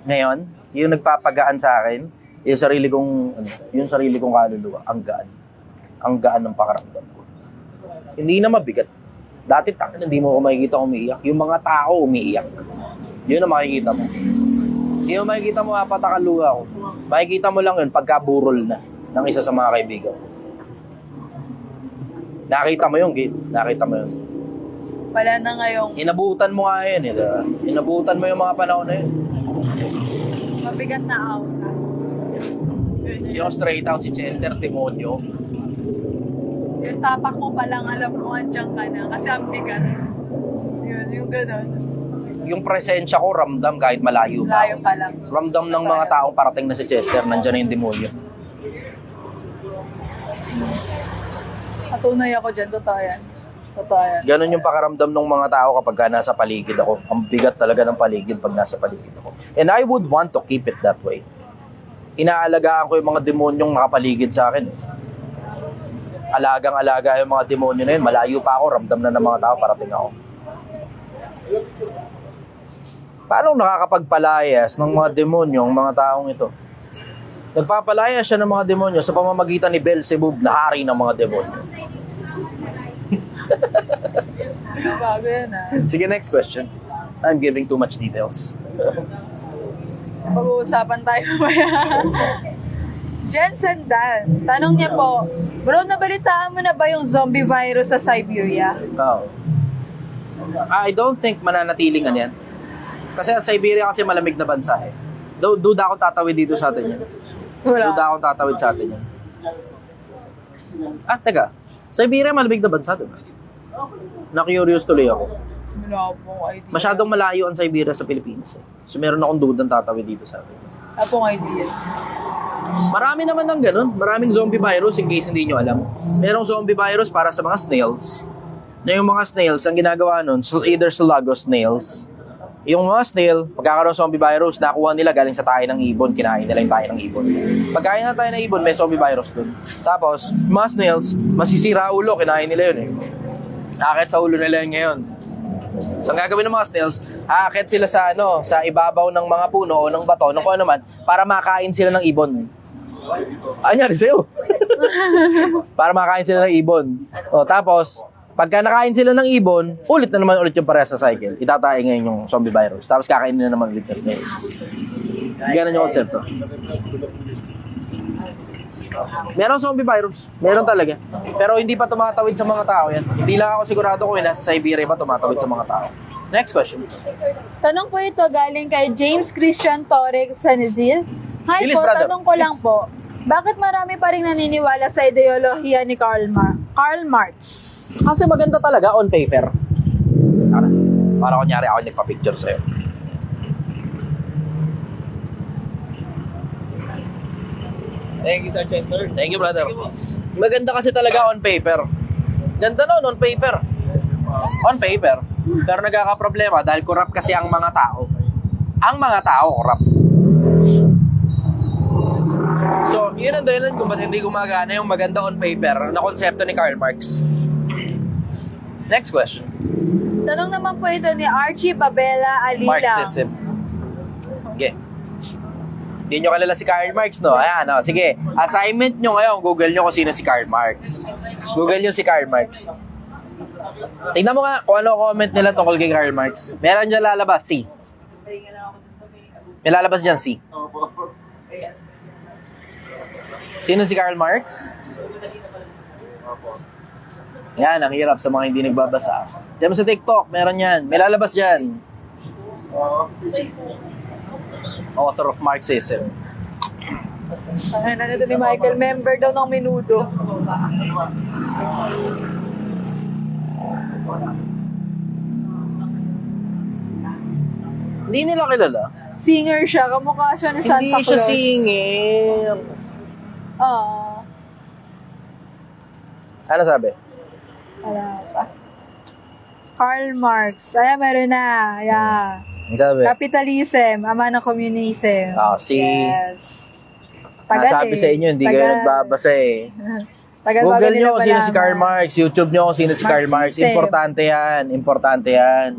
Ngayon, yung nagpapagaan sa akin, yung sarili kong kaluluwa, ang gaan. Ang gaan ng pakaramdam ko. Hindi na mabigat. Dati hindi mo ako makikita umiiyak. Yung mga tao umiiyak. Yun ang makikita mo. Hindi mo makikita mo apat ang luha ko. Makikita mo lang yun pagkaburol na ng isa sa mga kaibigan. Nakita mo yung gate. Nakita mo yun. Wala na ngayong Inabutan mo nga yun. Inabutan mo yung mga panahon na yun. mabigat na out. Yung straight out si Chester, Demonyo. Yung tapak mo palang alam mo andyan ka na kasi ang bigat. Yun, yung gano'n. Yung presensya ko, ramdam kahit malayo pa. Layo pa lang. Ramdam ng mga taong parating na si Chester, nandyan na yung Demonyo. Patunay ako dyan, totoo yan. Totoo yan. Ganon yung pakaramdam ng mga tao kapag nasa paligid ako. Ang bigat talaga ng paligid pag nasa paligid ako. And I would want to keep it that way. Inaalagaan ko yung mga demonyong nakapaligid sa akin. Alagang-alaga yung mga demonyo na yun. Malayo pa ako, ramdam na ng mga tao, parating ako. Paano nakakapagpalayas ng mga demonyong mga taong ito? Nagpapalayas siya ng mga demonyo sa pamamagitan ni Beelzebub na hari ng mga demonyo. Bago yan ah. Sige, next question. I'm giving too much details. Pag-uusapan tayo maya. Jensen Dan, tanong niya po, bro, nabalitaan mo na ba yung zombie virus sa Siberia? Oh. I don't think mananatiling yan. Kasi ang Siberia kasi malamig na bansa eh. Duda akong tatawid dito sa atin yan. Duda Wala. akong tatawid sa atin yan. Teka. Siberia malamig na bansa, diba? Na-curious tuloy ako. Wala pong idea. Masyadong malayo ang Siberia sa Pilipinas eh. So meron akong dudang tatawid dito sa atin. Wala pong idea. Marami naman ng ganun. Maraming zombie virus in case hindi nyo alam. Merong zombie virus para sa mga snails. Na yung mga snails, ang ginagawa nun, either Salagos snails. Yung mga snail, pagkakaroon zombie virus, nakuha nila galing sa tayo ng ibon, kinain nila yung tayo ng ibon. Pagkain na tayo ng ibon, may zombie virus dun. Tapos, mga snails, masisira ulo, kinain nila yun eh. Aakit sa ulo nila yun ngayon. So, ang gagawin ng mga snails, aakit sila sa sa ibabaw ng mga puno o ng bato, ng kung ano man, para makain sila ng ibon. Anyari sa'yo? Para makain sila ng ibon. O, tapos, pagka nakain sila ng ibon, ulit yung pareha sa cycle. Itatay ngayon yung zombie virus. Tapos kakainin na naman ulit na snails. Ganun yung konsepto. Meron zombie virus. Meron talaga. Pero hindi pa tumatawid sa mga tao yan. Hindi lang ako sigurado kung nasa Siberia pa tumatawid sa mga tao. Next question. Tanong po ito galing kay James Christian Torres Sanizil. Hi Bilis, po, brother. tanong ko lang po. Bakit marami pa rin naniniwala sa ideolohiya ni Karl Marx? Kasi maganda talaga on paper. Para kunyari ako nagpa-picture sa'yo. Thank you, Sir Chester. Thank you, brother. Maganda kasi talaga on paper. Ganda nun, on paper. On paper. Pero nagkakaproblema dahil corrupt kasi ang mga tao. Ang mga tao corrupt. So, yun ang dahilan kung ba't hindi gumagana yung maganda on paper na konsepto ni Karl Marx. Next question. Tanong naman po ito ni Archie Pabela Alila. Marxism. Okay. Hindi nyo kilala si Karl Marx, no? Ayan, no? Sige. Assignment nyo ngayon, Google nyo kung sino si Karl Marx. Google nyo si Karl Marx. Tingnan mo nga kung ano comment nila tungkol kay Karl Marx. Meron dyan lalabas, C. May lalabas dyan, C. Sino si Karl Marx? Yan, ang hirap sa mga hindi nagbabasa. Diyan mo sa TikTok, meron yan. May lalabas dyan. Author of Marxism. Ano na ni Michael, member daw ng Menudo. Hindi nila kilala. Singer siya, kamukha siya ni Santa Hindi siya Claus. singer. Oo. Ano sabi? Wala pa. Karl Marx. Ayan, meron na. Yeah. Ang sabi? Capitalism, ama ng communism. Si... Yes. Tagal Nasabi sa inyo, hindi kayo nagbabasa eh. Tagal bago Google nila nyo kung sino si malaman. Karl Marx. YouTube nyo kung sino si Karl Marx. Marxism. Importante yan. Importante yan.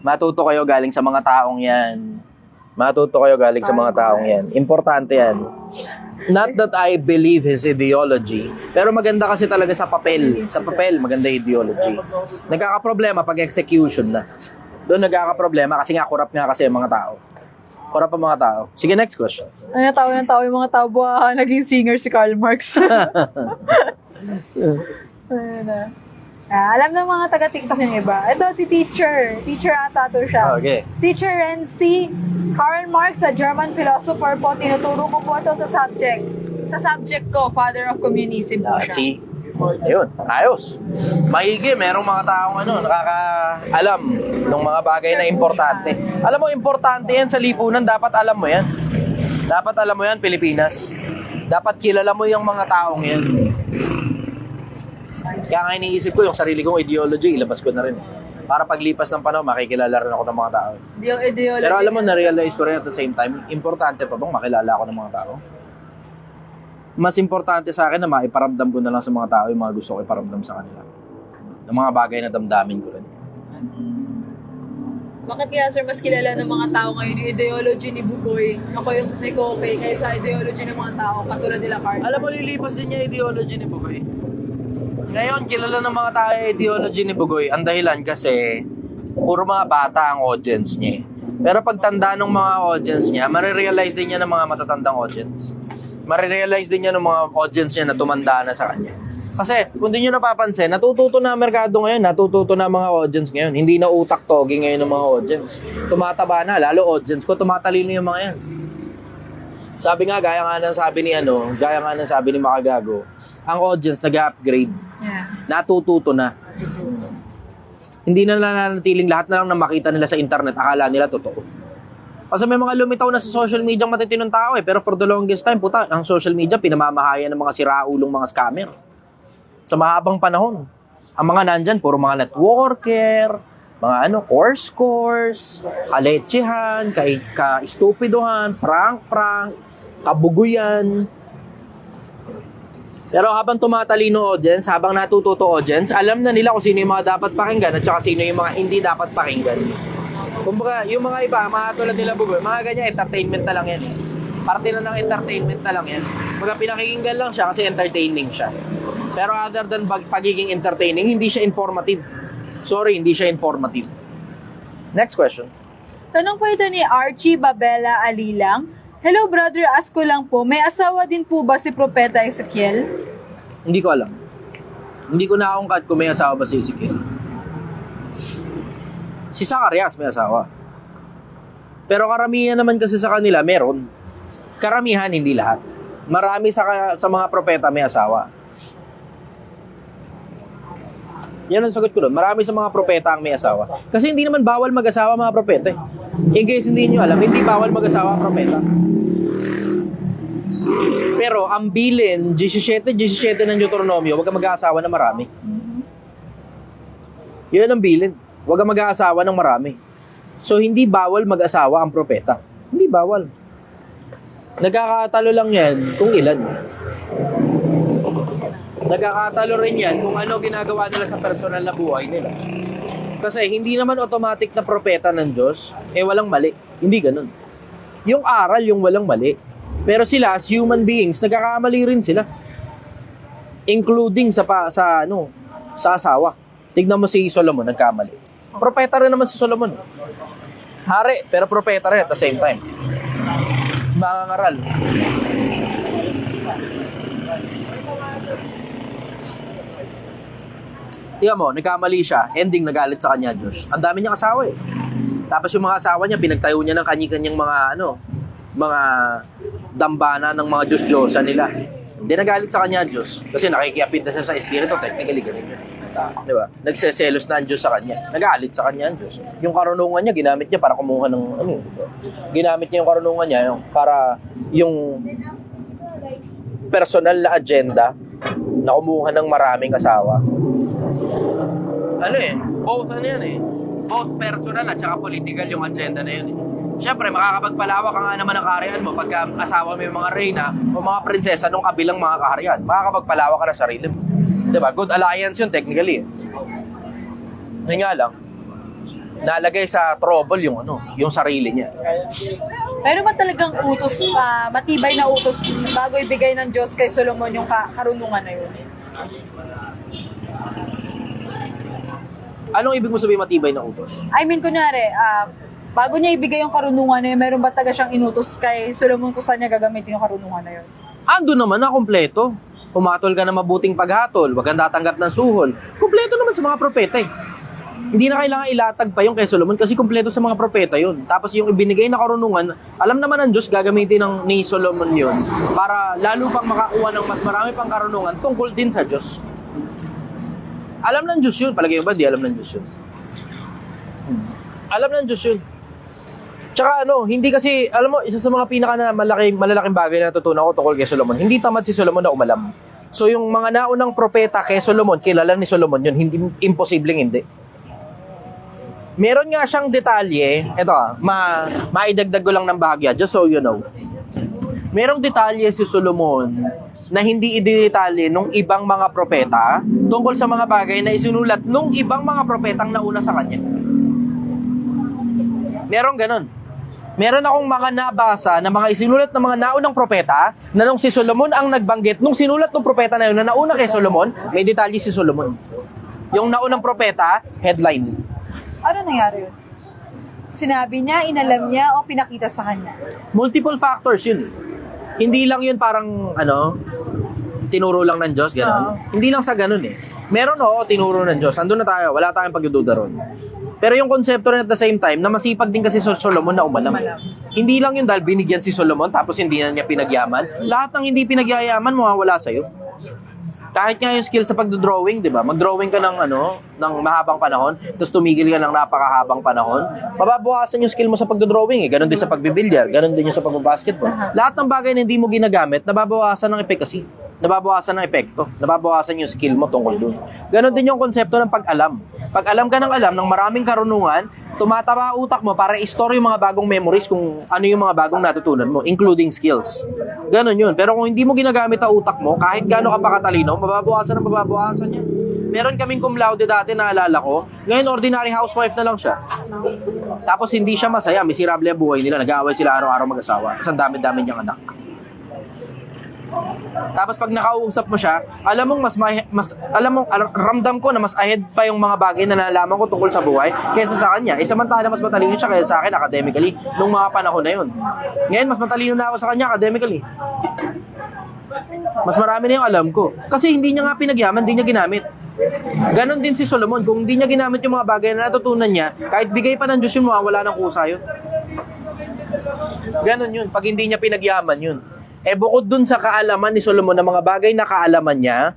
Matuto kayo galing sa mga taong yan. Matuto kayo galing sa mga taong yan. Importante yan. Not that I believe his ideology, pero maganda kasi talaga sa papel. Sa papel, maganda yung ideology. Nagkakaproblema pag execution na. Doon nagkakaproblema kasi nga corrupt nga kasi yung mga tao. Corrupt ang mga tao. Sige, next question. Ay, tawa ng tao yung mga tao. Buha, naging singer si Karl Marx. Ayun na. Alam ng mga taga-TikTok yung iba. Ito si teacher. Teacher ata to siya. Okay. Teacher Rensti, Karl Marx, a German philosopher po. Tinuturo ko po ito sa subject. Sa subject ko, father of communism po siya. See? Ayun, ayos. Maigi, merong mga taong nakakaalam ng mga bagay na importante. Alam mo, importante yan sa lipunan. Dapat alam mo yan. Dapat alam mo yan, Pilipinas. Dapat kilala mo yung mga taong yan. Kaya nga iniisip ko yung sarili kong ideology, ilabas ko na rin. Para paglipas ng panahon, makikilala rin ako ng mga tao. Ideology. Pero alam mo, na-realize ko rin at the same time, importante pa bang makilala ako ng mga tao? Mas importante sa akin na maiparamdam ko na lang sa mga tao yung mga gusto ko iparamdam sa kanila. Ng mga bagay na damdamin ko rin. Bakit kaya sir mas kilala ng mga tao ngayon yung ideology ni Buboy, ako yung ni Kope, kaysa ideology ng mga tao katulad nila Karl? Alam mo, lilipas din niya ideology ni Bugoy. Ngayon, kilala ng mga tao yung ideology ni Bugoy. Ang dahilan kasi, puro mga bata ang audience niya. Pero pag tanda ng mga audience niya, marirealize din niya ng mga matatandang audience. Marirealize din niya ng mga audience niya na tumanda na sa kanya. Kasi, kung di nyo napapansin, natututo na ang merkado ngayon, natututo na ang mga audience ngayon. Hindi na utak-togi ngayon ng mga audience. Tumataba na, lalo audience ko, tumatalino yung mga yan. Sabi nga, gaya nga ng sabi ni Makagago, ang audience nag-upgrade. Yeah. Natututo na. Hindi na nananatiling lahat na lang na makita nila sa internet, akala nila totoo. Kasi may mga lumitaw na sa social media ang matitinong tao pero for the longest time, puta, ang social media pinamamahayan ng mga siraulong mga scammer. Sa mahabang panahon. Ang mga nandyan, puro mga networker, mga course, kaletsehan, ka-stupidohan, prank, kabuguyan. Pero habang tumatalino audience, habang natututo audience, alam na nila kung sino yung mga dapat pakinggan at saka sino yung mga hindi dapat pakinggan. Kumbaga, yung mga iba, mga tulad nila Bugoy, mga ganyan, entertainment na lang yan eh. Parte na ng entertainment na lang yan. Kumbaga, pinakikinggan lang siya kasi entertaining siya. Pero other than pagiging entertaining, hindi siya informative. Sorry, hindi siya informative. Next question. Tanong po ito ni Archie Babela Alilang. Hello brother, ask ko lang po, may asawa din po ba si Propeta Ezekiel? Hindi ko alam. Hindi ko naungkat kung may asawa ba si Ezekiel. Si Zacarias may asawa. Pero karamihan naman kasi sa kanila, meron. Karamihan, hindi lahat. Marami sa mga propeta may asawa. Yan ang sagot ko doon. Marami sa mga propeta ang may asawa. Kasi hindi naman bawal mag-asawa mga propeta eh. In case hindi nyo alam, hindi bawal mag-asawa ang propeta. Pero ang bilin, 17 ng Deuteronomio, huwag kang mag-aasawa na marami. Yun ang bilin. Huwag kang mag-aasawa ng marami. So hindi bawal mag-asawa ang propeta. Hindi bawal. Nagkakatalo lang yan kung ilan. Nagkakatalo rin yan kung ano ginagawa nila sa personal na buhay nila. Kasi hindi naman automatic na propeta ng Diyos, walang mali. Hindi ganun. Yung aral, yung walang mali. Pero sila, as human beings, nagkakamali rin sila. Including sa asawa. Tignan mo si Solomon, nagkamali. Propeta rin naman si Solomon. Hari, pero propeta rin at the same time. Mangangaral. Tingnan mo, nagkamali siya, ending nagalit sa kanya, Diyos. Ang dami niyang asawa eh. Tapos yung mga asawa niya, pinagtayo niya ng kanyang mga mga dambana ng mga Diyos-Diyosa nila. Hindi nagalit sa kanya, Diyos. Kasi nakikiapid na siya sa espiritu, technically ganun yun. Di ba? Nagseselos na ang Diyos sa kanya. Nagalit sa kanya ang Diyos. Yung karunungan niya, ginamit niya para kumuha ng ginamit niya yung karunungan niya para yung personal na agenda na kumuha ng maraming asawa. Both both personal at saka political yung agenda na yun eh. Siyempre, makakapagpalawak ka nga naman ang kaharian mo pagka asawa mo yung mga reyna o mga prinsesa nung kabilang mga kaharian. Makakapagpalawak ka na sarili mo. Diba? Good alliance yun technically. Ngayon nga lang, nalagay sa trouble yung sarili niya. Pero ba talagang utos, matibay na utos bago ibigay ng Diyos kay Solomon yung karunungan na yun? Anong ibig mo sabihin matibay na utos? I mean, kunwari, bago niya ibigay yung karunungan na yun, meron ba taga siyang inutos kay Solomon kung saan niya gagamitin yung karunungan na yun? Ando naman na kompleto. Humatol ka na mabuting paghatol, wag kang tatanggap ng suhol. Kompleto naman sa mga propeta eh. Hindi na kailangan ilatag pa yung kay Solomon kasi kompleto sa mga propeta yun. Tapos yung ibinigay na karunungan, alam naman ng Diyos gagamitin ni Solomon yun para lalo pang makakuha ng mas marami pang karunungan tungkol din sa Diyos. Alam ng Diyos yun. Palagay mo ba? Di alam ng Diyos yun. Alam ng Diyos yun. Tsaka hindi kasi, alam mo, isa sa mga malalaking bagay na natutunan ko tungkol kay Solomon, hindi tamad si Solomon na umalam. So yung mga naunang propeta kay Solomon, kilala ni Solomon yun, hindi imposibleng hindi. Meron nga siyang detalye, ito maidagdag ko lang ng bahagya, just so you know. Merong detalye si Solomon na hindi idetalye nung ibang mga propeta tungkol sa mga bagay na isinulat nung ibang mga propetang nauna sa kanya. Merong ganon. Meron akong mga nabasa na mga isinulat ng mga naunang propeta na nung si Solomon ang nagbanggit, nung sinulat ng propeta na yun na nauna kay Solomon, may detalye si Solomon. Yung naunang propeta, headline. Ano nangyari yun? Sinabi niya, inalam niya, o pinakita sa kanya? Multiple factors yun. Hindi lang yun parang, tinuro lang ng Diyos, gano'n. Hindi lang sa gano'n eh. Meron tinuro ng Diyos. Andun na tayo, wala tayong pagdududa ron. Pero yung konsepto rin at the same time, na masipag din kasi Solomon na umalam. Hindi lang yun dahil binigyan si Solomon tapos hindi na niya pinagyaman. Lahat ng hindi pinagyayaman, mawawala sa'yo. Kahit nga yung skill sa pagdodrawing, di ba? Mag-drawing ka ng mahabang panahon, tapos tumigil ka ng napakahabang panahon, mababawasan yung skill mo sa pagdodrawing eh. Ganon din sa pagbibilyar, ganon din yung sa pagbabasketball. Lahat ng bagay na hindi mo ginagamit, nababawasan ng efficacy. Nababawasan ng epekto, nababawasan yung skill mo tungkol dun. Ganon din yung konsepto ng pag-alam. Pag alam ka ng alam ng maraming karunungan, tumataba utak mo para i-store yung mga bagong memories kung ano yung mga bagong natutunan mo, including skills. Ganon yun. Pero kung hindi mo ginagamit ang utak mo, kahit gaano ka pa katalino, mababawasan yan. Meron kaming cum laude dati, naalala ko. Ngayon, ordinary housewife na lang siya. Tapos hindi siya masaya, miserable ang buhay nila. Nag-aaway sila araw-araw mag-asawa. Tapos ang dami-dami niyang anak. Tapos pag nakausap mo siya, ramdam ko na mas ahead pa yung mga bagay na nalaman ko tungkol sa buhay kaysa sa kanya. Samantala mas matalino siya kaysa sa akin academically nung mga panahon na yun. Ngayon mas matalino na ako sa kanya academically. Mas marami na yung alam ko. Kasi hindi niya nga pinagyaman, hindi niya ginamit. Ganon din si Solomon. Kung hindi niya ginamit yung mga bagay na natutunan niya, kahit bigay pa ng Diyos yun, wala ng kusa yun. Ganon yun. Pag hindi niya pinagyaman yun. Bukod dun sa kaalaman ni Solomon na mga bagay na kaalaman niya,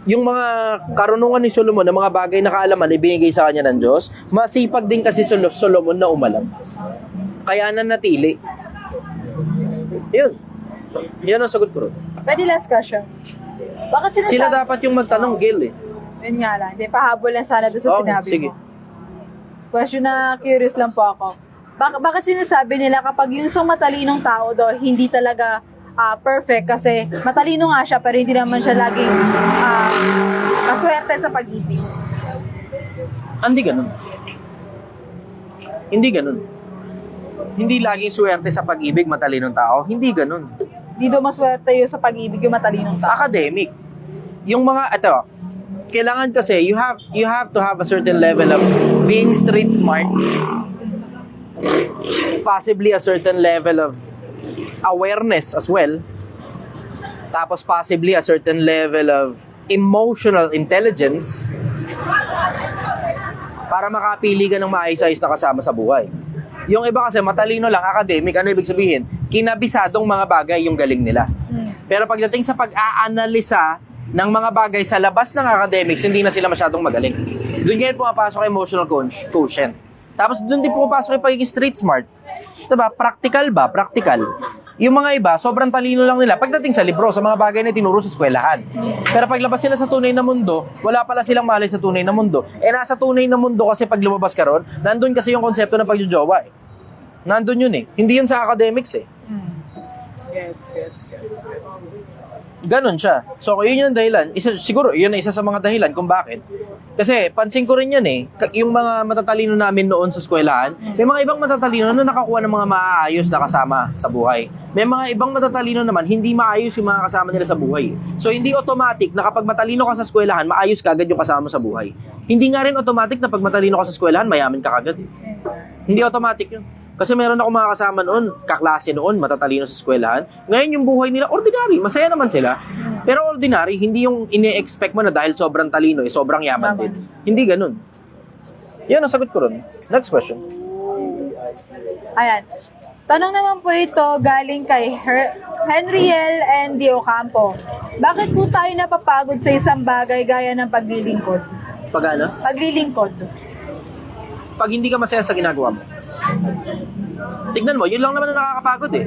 yung mga karunungan ni Solomon na mga bagay na kaalaman ibinigay sa kanya ng Diyos, masipag din kasi Solomon na umalam. Kaya nanatili. Yun. Yan ang sagot ko ron. Pwede last question. Bakit sinasabi? Sila dapat yung magtanong, Gil eh. Yun nga lang. Hindi, pahabol lang sana doon sa sinabi sige. mo. Question na curious lang po ako. Bakit sinasabi nila kapag yung isang matalinong tao daw, hindi talaga perfect kasi matalino nga siya pero hindi naman siya laging maswerte sa pag-ibig? Hindi ganun. Hindi ganun. Hindi laging swerte sa pag-ibig matalinong tao. Hindi ganun. Hindi daw maswerte yun sa pag-ibig yung matalinong tao. Academic. Yung mga, kailangan kasi, you have to have a certain level of being street smart possibly a certain level of awareness as well, tapos possibly a certain level of emotional intelligence para makapili ka ng maayos-ayos na kasama sa buhay. Yung iba kasi matalino lang, academic, ano ibig sabihin? Kinabisadong mga bagay yung galing nila. Pero pagdating sa pag-aanalisa ng mga bagay sa labas ng academics, hindi na sila masyadong magaling. Doon ngayon pumapasok ang emotional quotient. Tapos doon din pumapasok yung pagiging street smart. Diba? Practical ba? Practical. Yung mga iba, sobrang talino lang nila pagdating sa libro, sa mga bagay na tinuro sa eskwelahan. Pero paglabas sila sa tunay na mundo, wala pala silang malay sa tunay na mundo. Nasa tunay na mundo kasi pag lumabas ka ron, nandun kasi yung konsepto ng pagjojowa eh. Nandun yun eh. Hindi yun sa academics eh. Gets. Ganon siya. So, yun yung dahilan. Siguro, yun na isa sa mga dahilan kung bakit. Kasi, pansin ko rin yan eh. Yung mga matatalino namin noon sa eskwelahan, may mga ibang matatalino na nakakuha ng mga maayos na kasama sa buhay. May mga ibang matatalino naman, hindi maayos yung mga kasama nila sa buhay. So, hindi automatic na kapag matalino ka sa eskwelahan, maayos ka agad yung kasama mo sa buhay. Hindi nga rin automatic na pag matalino ka sa eskwelahan, mayaman ka agad. Hindi automatic yun. Kasi meron ako mga kasama noon, kaklase noon, matatalino sa eskwelahan. Ngayon yung buhay nila, ordinary, masaya naman sila. Pero ordinary, hindi yung ini-expect mo na dahil sobrang talino, sobrang yaman din. Hindi ganun. Yan ang sagot ko ron. Next question. Ayan. Tanong naman po ito galing kay Henriel and Di Ocampo. Bakit po tayo napapagod sa isang bagay gaya ng paglilingkod? Pag ano? Paglilingkod. Pag hindi ka masaya sa ginagawa mo. Tignan mo, yun lang naman na nakakapagod eh.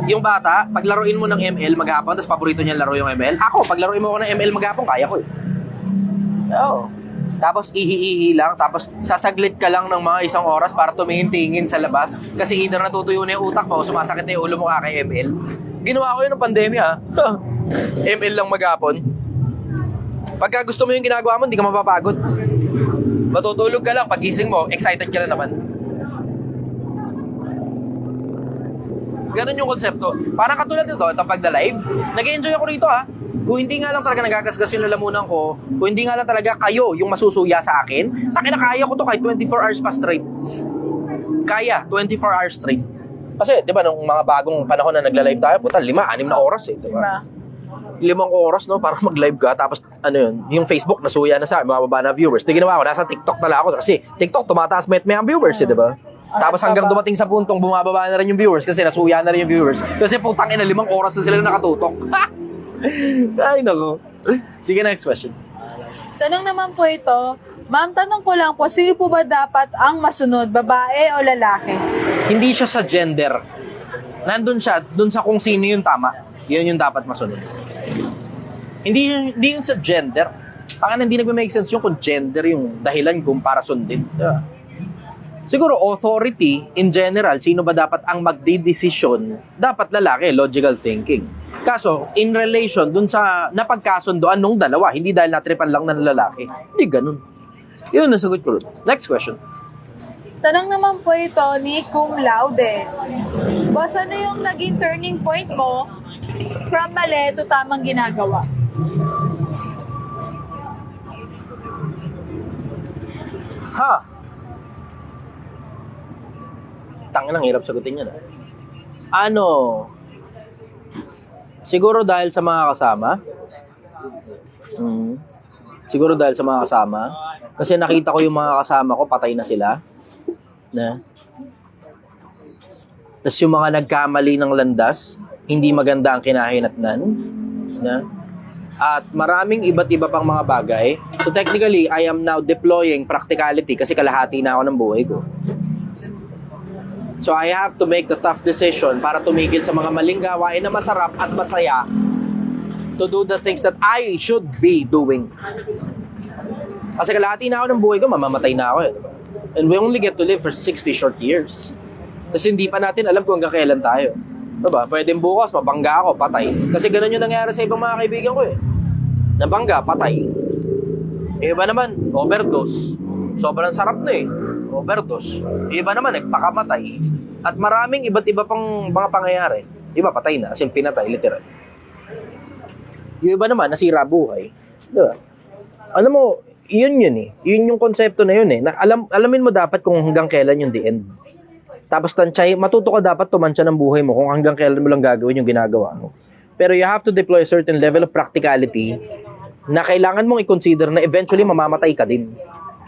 Yung bata, paglaruin mo ng ML maghapon, tapos paborito niya laro yung ML. Ako, paglaruin mo ako ng ML maghapon, kaya ko eh. Oo. Tapos ihi-ihi lang, tapos sasaglit ka lang ng mga isang oras para tumingin-tingin sa labas. Kasi either natutuyo na yung utak mo, o sumasakit na yung ulo mo kay ML. Ginawa ko yun ng pandemya. ML lang maghapon. Pagka gusto mo yung ginagawa mo, hindi ka mapapagod. Matutulog ka lang, pagising mo, excited ka na naman. Ganun yung konsepto. Parang katulad nito, itong pagda-live, nag-enjoy ako rito ha. Kung hindi nga lang talaga nagagasgas yung lalamunan ko, kung hindi nga lang talaga kayo yung masusuya sa akin, kaya ko to kahit 24 hours pa straight. Kaya, 24 hours straight. Kasi, di ba, nung mga bagong panahon na nagla-live tayo, puta, 5, 6 na oras eh, di ba? 5 oras, no, para mag-live ka, tapos, ano yun, yung Facebook, nasuya na sa mababa na viewers. Di ginawa ko, nasa TikTok na lang ako, kasi TikTok, tumataas may ang viewers eh, di ba? Tapos hanggang dumating sa puntong bumababa na rin yung viewers kasi nasuya na rin yung viewers. Kasi putang ina, 5 oras na sila nakatutok. Ay, nako. Sige, next question. Tanong naman po ito, ma'am, tanong ko lang po, sino po ba dapat ang masunod, babae o lalaki? Hindi siya sa gender. Nandun siya, dun sa kung sino yung tama. Yun yung dapat masunod. Hindi yun sa gender. Tangan hindi nagme-make sense yung kung gender yung dahilan kung para sundin. Diba? Siguro authority in general, sino ba dapat ang magdidesisyon? Dapat lalaki, logical thinking. Kaso, in relation dun sa napagkasundoan nung dalawa, hindi dahil natripan lang ng lalaki. Hindi ganun. Yun ang sagot ko. Next question. Tanong naman po ito ni Cum Laude. Boss, ano yung naging turning point mo from mali to tamang ginagawa? Tangin, hirap sagutin yan. Ano? Siguro dahil sa mga kasama. Siguro dahil sa mga kasama. Kasi nakita ko yung mga kasama ko, patay na sila. Tapos yung mga nagkamali ng landas, hindi maganda ang kinahinatnan. At maraming iba't iba pang mga bagay. So technically, I am now deploying practicality kasi kalahati na ako ng buhay ko. So I have to make the tough decision para tumigil sa mga maling gawain na masarap at masaya to do the things that I should be doing. Kasi kalahati na ako ng buhay ko, mamamatay na ako eh. And we only get to live for 60 short years. Tapos hindi pa natin alam kung hanggang kailan tayo. Diba? Pwedeng bukas, mabangga ako, patay. Kasi ganun yung nangyari sa ibang mga kaibigan ko eh. Nabangga, patay. Iba naman, overdose. Sobrang sarap na eh. Overdose. Iba naman, nagpakamatay. At maraming iba't iba pang mga pangyayari. Iba, patay na. As in, pinatay, literal. Yung iba naman, nasira buhay. Diba? Ano mo, yun eh. Yun yung konsepto na yun eh. Alamin mo dapat kung hanggang kailan yung the end. Tapos matuto ka dapat tumansya ng buhay mo kung hanggang kailan mo lang gagawin yung ginagawa mo. Pero you have to deploy a certain level of practicality na kailangan mong i-consider na eventually mamamatay ka din.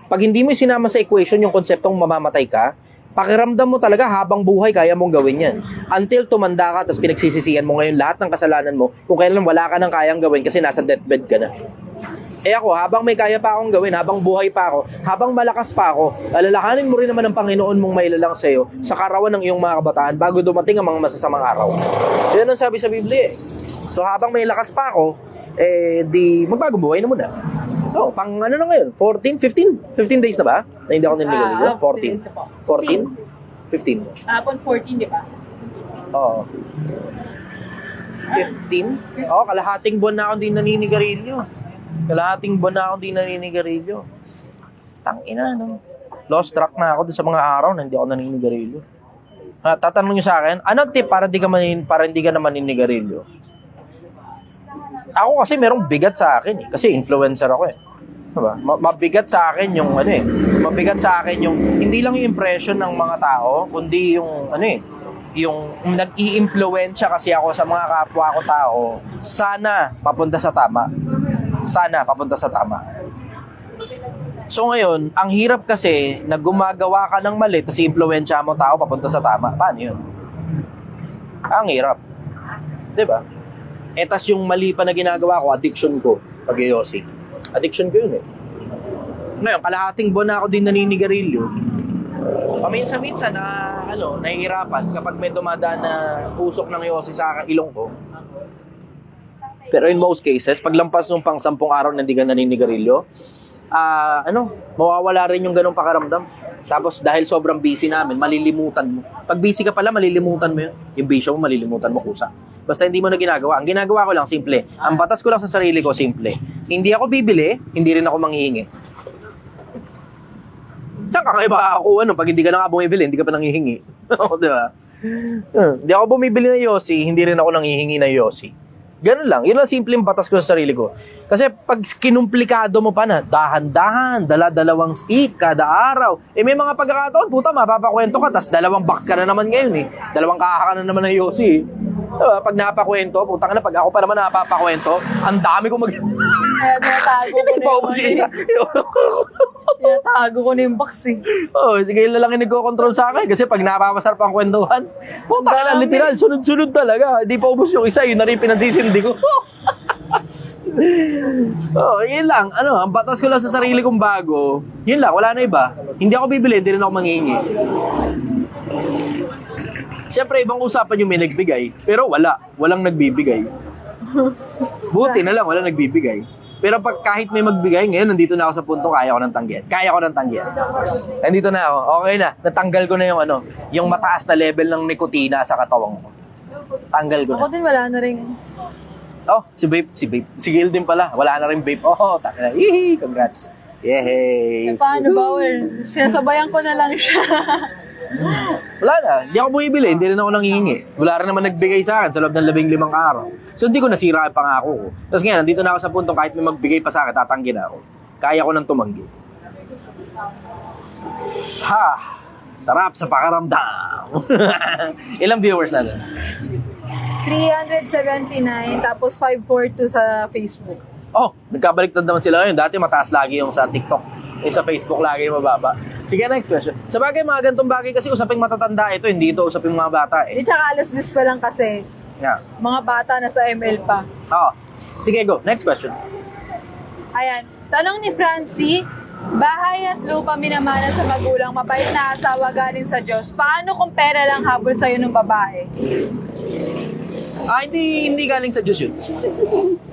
Pag hindi mo sinama sa equation yung konseptong mamamatay ka, pakiramdam mo talaga habang buhay kaya mong gawin yan. Until tumanda ka, tapos pinagsisisihan mo ngayon lahat ng kasalanan mo kung kailan wala ka nang kayang gawin kasi nasa deathbed ka na. Ako, habang may kaya pa akong gawin, habang buhay pa ako, habang malakas pa ako, alalahanin mo rin naman ang Panginoon mong mailalang sa iyo sa karawan ng iyong mga kabataan bago dumating ang mga masasamang araw. So, yan ang sabi sa Biblia. So, habang may lakas pa ako, di magbagong buhay na muna. So, pang ano na ngayon? 14? 15 days na ba? Na hindi ako niligaw. 14? 14? 15? Hapon 14, di ba? Oo. 15? Oo, kalahating buwan na akong di naninigarilyo. Tangina, no? Lost track na ako dun sa mga araw na hindi ako naninigarilyo. Tatanong nyo sa akin, anong tip para hindi ka na maninigarilyo? Ako kasi merong bigat sa akin eh. Kasi influencer ako eh. Diba? Mabigat sa akin yung mabigat sa akin yung hindi lang yung impression ng mga tao, kundi yung yung nag-i-impluwensya kasi ako sa mga kapwa ko tao, sana papunta sa tama. So ngayon, ang hirap kasi na gumagawa ka ng mali tapos i-impluwensya mo tao papunta sa tama. Paano yun? Ang hirap. 'Di ba? Tas yung mali pa na ginagawa ko, addiction ko, pag-yosi. Addiction ko yun eh. Ngayon, kalahating buwan na ako din naninigarilyo. Paminsan-minsan na nahihirapan kapag may dumadaan na usok ng yosi sa ilong ko. Pero in most cases, paglampas nung pang 10 araw na hindi ka naninigarilyo, mawawala rin yung ganong pakaramdam. Tapos dahil sobrang busy namin, malilimutan mo. Pag busy ka pala, malilimutan mo yun. Yung bisyo mo, malilimutan mo kusa. Basta hindi mo na ginagawa. Ang ginagawa ko lang, simple. Ang batas ko lang sa sarili ko, simple. Hindi ako bibili, hindi rin ako manghihingi. Saan kakaiba ako, pag hindi ka na nga bumibili, hindi ka pa nanghihingi. Di ba? Hindi ako bumibili ng yosi, hindi rin ako nanghihingi ng yosi. Ganun lang. Yun lang simpleng batas ko sa sarili ko. Kasi pag kinumplikado mo pa na, dahan-dahan, dala-dalawang stick kada araw. May mga pagkakataon, puta, mapapakwento ka, tas 2 box ka na naman ngayon eh. 2 kaha ka na naman ng yosi eh. Diba? Pag napakwento, putang na, pag ako pa naman napapakwento, ang dami ko Kaya tinatago ko tinatago ko na yung box eh. Sige lang yung nagko-control sa akin. Kasi pag napapasarap ang kwentuhan, putang na, literal, sunod-sunod talaga. Hindi pa ubos yung isa, yun na rin pinagsisindi ko. Yun lang. Ang batas ko lang sa sarili kong bago, yun lang, wala na iba. Hindi ako bibili, hindi rin ako manghihingi. Siyempre, ibang usapan yung may nagbigay, pero walang nagbibigay. Buti na lang, walang nagbibigay. Pero pag kahit may magbigay, ngayon, nandito na ako sa puntong kaya ko ng tanggihan. Nandito na ako, okay na. Natanggal ko na yung mataas na level ng nikotina sa katawang ko. Tanggal ko na. Ako din wala na rin. Si Vape. Si Gil din pala, wala na rin Vape. Takina. Yee, congrats. Yehey. Paano ba? Sinasabayan ko na lang siya. Wala na, hindi ako bumibili, hindi rin ako nanghihingi. Wala rin naman nagbigay sa akin sa loob ng 15 araw. So hindi ko nasira ang pangako ko. Tapos ngayon, nandito na ako sa puntong kahit may magbigay pa sa akin, tatanggi na ako. Kaya ko nang tumanggi. Sarap sa pakaramdam. Ilang viewers na doon? 379, tapos 542 sa Facebook. Nagkabaliktad naman sila ngayon. Dati mataas lagi yung sa TikTok. Sa Facebook lagi mababa. Sige, next question. Sa bagay, mga gantong bagay kasi usaping matatanda ito, hindi ito usaping mga bata eh. Di tsaka alas 10 pa lang kasi. Yeah. Mga bata na sa ML pa. Sige, go. Next question. Ayan. Tanong ni Francie, bahay at lupa minamana sa magulang, mabait na asawa galing sa Diyos. Paano kung pera lang habol sa'yo ng babae? Hindi galing sa Diyos yun.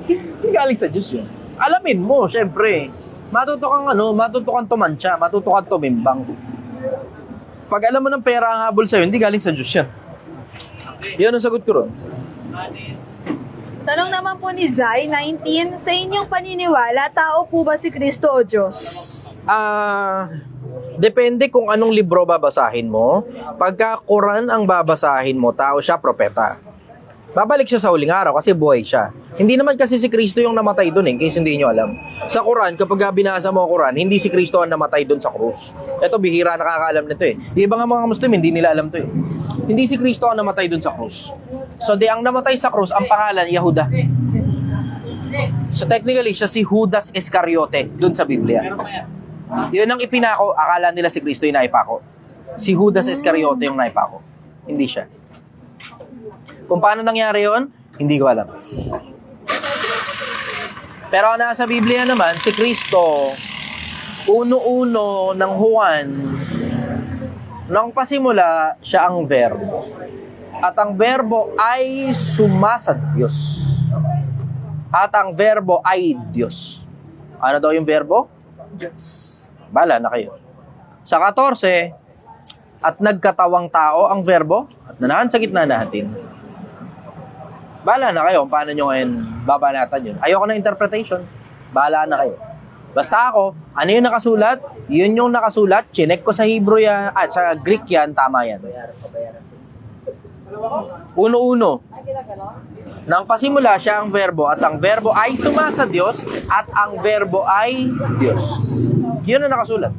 Hindi galing sa Diyos yun. Alamin mo, syempre. Matuto kang tumansya, matuto kang tumimbang. Pag alam mo ng pera ang habol sa'yo, hindi galing sa Diyos yan. Yan ang sagot ko ron. Tanong naman po ni Zai, 19, sa inyong paniniwala, tao po ba si Kristo o Diyos? Depende kung anong libro babasahin mo. Pagka Quran ang babasahin mo, tao siya, propeta. Babalik siya sa huling araw kasi buhay siya. Hindi naman kasi si Kristo yung namatay doon in case hindi nyo alam. Sa Quran, kapag binasa mo ang Quran, hindi si Kristo ang namatay doon sa krus. Ito, bihira nakakaalam nito eh. Di ba nga mga Muslim, hindi nila alam to eh. Hindi si Kristo ang namatay doon sa krus. So, ang namatay sa krus, ang pangalan, Yahuda. So, technically, siya si Judas Iscariote doon sa Biblia. Yun ang ipinako, akala nila si Kristo yung naipako. Si Judas Iscariote yung naipako. Hindi siya. Kung paano nangyari yun, hindi ko alam. Pero nasa Biblia naman, si Kristo, uno-uno ng Juan, nang pasimula, siya ang verbo. At ang verbo ay sumasa Diyos. At ang verbo ay Diyos. Ano daw yung verbo? Diyos. Bala na kayo. Sa 14, at nagkatawang tao ang verbo, at nanahan sa gitna natin. Bahala na kayo kung paano nyo ngayon babanatan yun. Ayoko na interpretation. Bahala na kayo. Basta ako, ano yung nakasulat? Yun yung nakasulat. Chinek ko sa Hebrew yan, at sa Greek yan, tama yan. Uno-uno. Nang pasimula siya ang verbo, at ang verbo ay sumasa Diyos, at ang verbo ay Diyos. Yun ang nakasulat.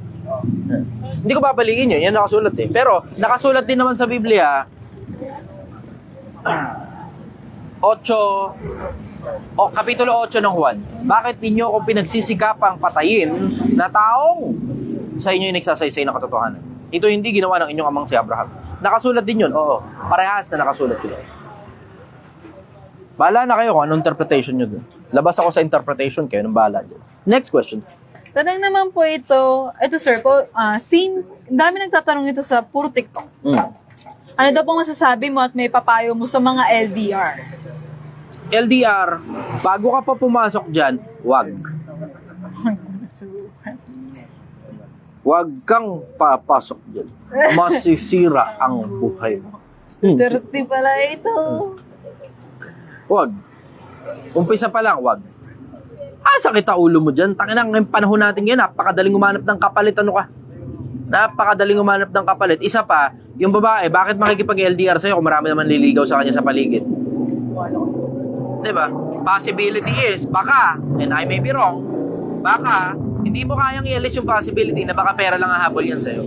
Hindi ko babalikin yun. Yan nakasulat eh. Pero, nakasulat din naman sa Biblia, 8, Kapitulo 8 ng Juan. Bakit ninyo kung pinagsisikapang patayin na taong sa inyo yung nagsasaysay na katotohanan? Ito hindi ginawa ng inyong amang si Abraham. Nakasulat din yun, oo. Parehas na nakasulat yun. Bahala na kayo kung anong interpretation nyo dun. Labas ako sa interpretation, kayo nang bahala dyan. Next question. Tanong naman po ito sir po, dami nagtatanong ito sa puro TikTok. Ano daw pong masasabi mo at may papayo mo sa mga LDR? LDR, bago ka pa pumasok dyan, wag. Wag kang papasok dyan. Masisira ang buhay mo. Dirty pala ito. Wag. Umpisa pa lang, wag. Sakit ang ulo mo dyan. Tangina, ngayong panahon natin ngayon, napakadaling umanap ng kapalit. Ano ka? Napakadaling umanap ng kapalit. Isa pa, yung babae, bakit makikipag-LDR sa'yo kung marami naman liligaw sa kanya sa paligid? Diba? Possibility is, baka, and I may be wrong, baka, hindi mo kayang i-elect yung possibility na baka pera lang ang habol yan sa'yo.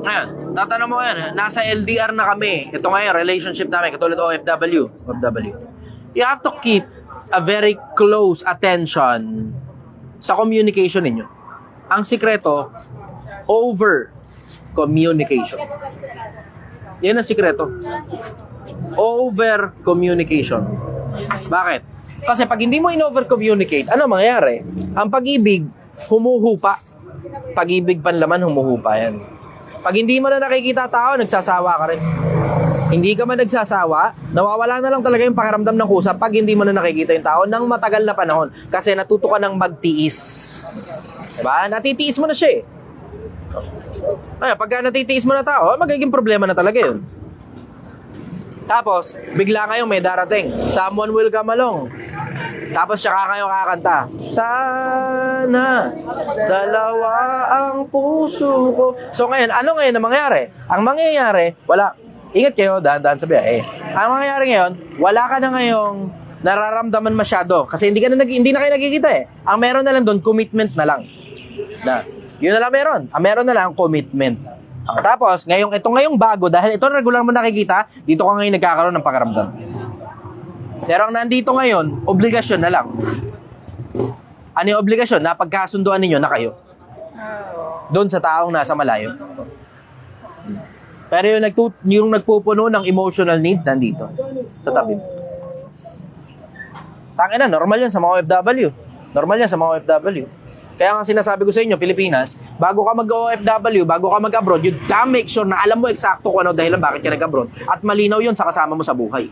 Ngayon, tatanong mo yan, nasa LDR na kami. Ito ngayon, relationship namin, katulad OFW. You have to keep a very close attention sa communication ninyo. Ang sikreto, over communication. Yan ang sikreto. Over communication. Bakit? Kasi pag hindi mo in-over communicate, ano mangyayari? Ang pag-ibig, humuhupa. Pag-ibig panlaman, humuhupa yan. Pag hindi mo na nakikita tao, nagsasawa ka rin. Hindi ka man nagsasawa, nawawala na lang talaga yung pakiramdam ng kusa pag hindi mo na nakikita yung tao ng matagal na panahon. Kasi natuto ka ng magtiis. Diba? Natitiis mo na siya eh. Ay, pagka natitiis mo na tao, magiging problema na talaga yun. Tapos, bigla ngayong may darating. Someone will come along. Tapos siya kayo kakanta. Sana dalawa ang puso ko. So ngayon, ano ngayon ang mangyayari? Ang mangyayari, wala. Ingat kayo, dahan-dahan sa biyahe. Ang mangyayari ngayon, wala ka na ngayong nararamdaman masyado. Kasi hindi na kayo nakikita eh. Ang meron na lang doon, commitment na lang. Yun na lang meron. Ang meron na lang, commitment. Tapos, ngayong bago, dahil ito regular mo nakikita, dito ka ngayon nagkakaroon ng pakiramdam. Pero ang nandito ngayon, obligasyon na lang. Ano yung obligasyon? Napagkasunduan ninyo na kayo. Doon sa taong nasa malayo. Pero yung nagpupuno ng emotional need, nandito. Sa tabi. Tangina, normal yan sa mga OFW. Normal yan sa mga OFW. Kaya nga sinasabi ko sa inyo, Pilipinas, bago ka mag-OFW, bago ka mag-abroad, you damn make sure na alam mo eksakto kung ano dahilan bakit ka nag-abroad. At malinaw yun sa kasama mo sa buhay.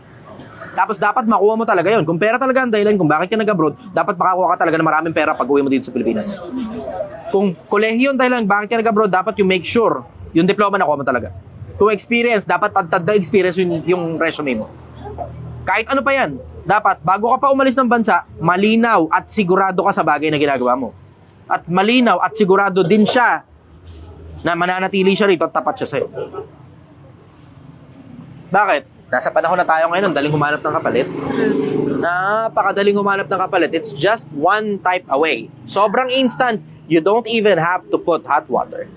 Tapos dapat makuha mo talaga yun. Kung pera talaga ang dahilan kung bakit ka nag-abroad, dapat makakuha ka talaga ng maraming pera pag uwi mo dito sa Pilipinas. Kung kolehiyo ang dahilan bakit ka nag-abroad, dapat you make sure yung diploma nakuha mo talaga. Kung experience, dapat tad experience yung resume mo. Kahit ano pa yan, dapat bago ka pa umalis ng bansa, malinaw at sigurado ka sa bagay na ginagawa mo. At malinaw at sigurado din siya na mananatili siya rito at tapat siya sa'yo. Bakit? Nasa panahon na tayo ngayon, daling humanap ng kapalit. Napakadaling humanap ng kapalit. It's just one type away. Sobrang instant. You don't even have to put hot water.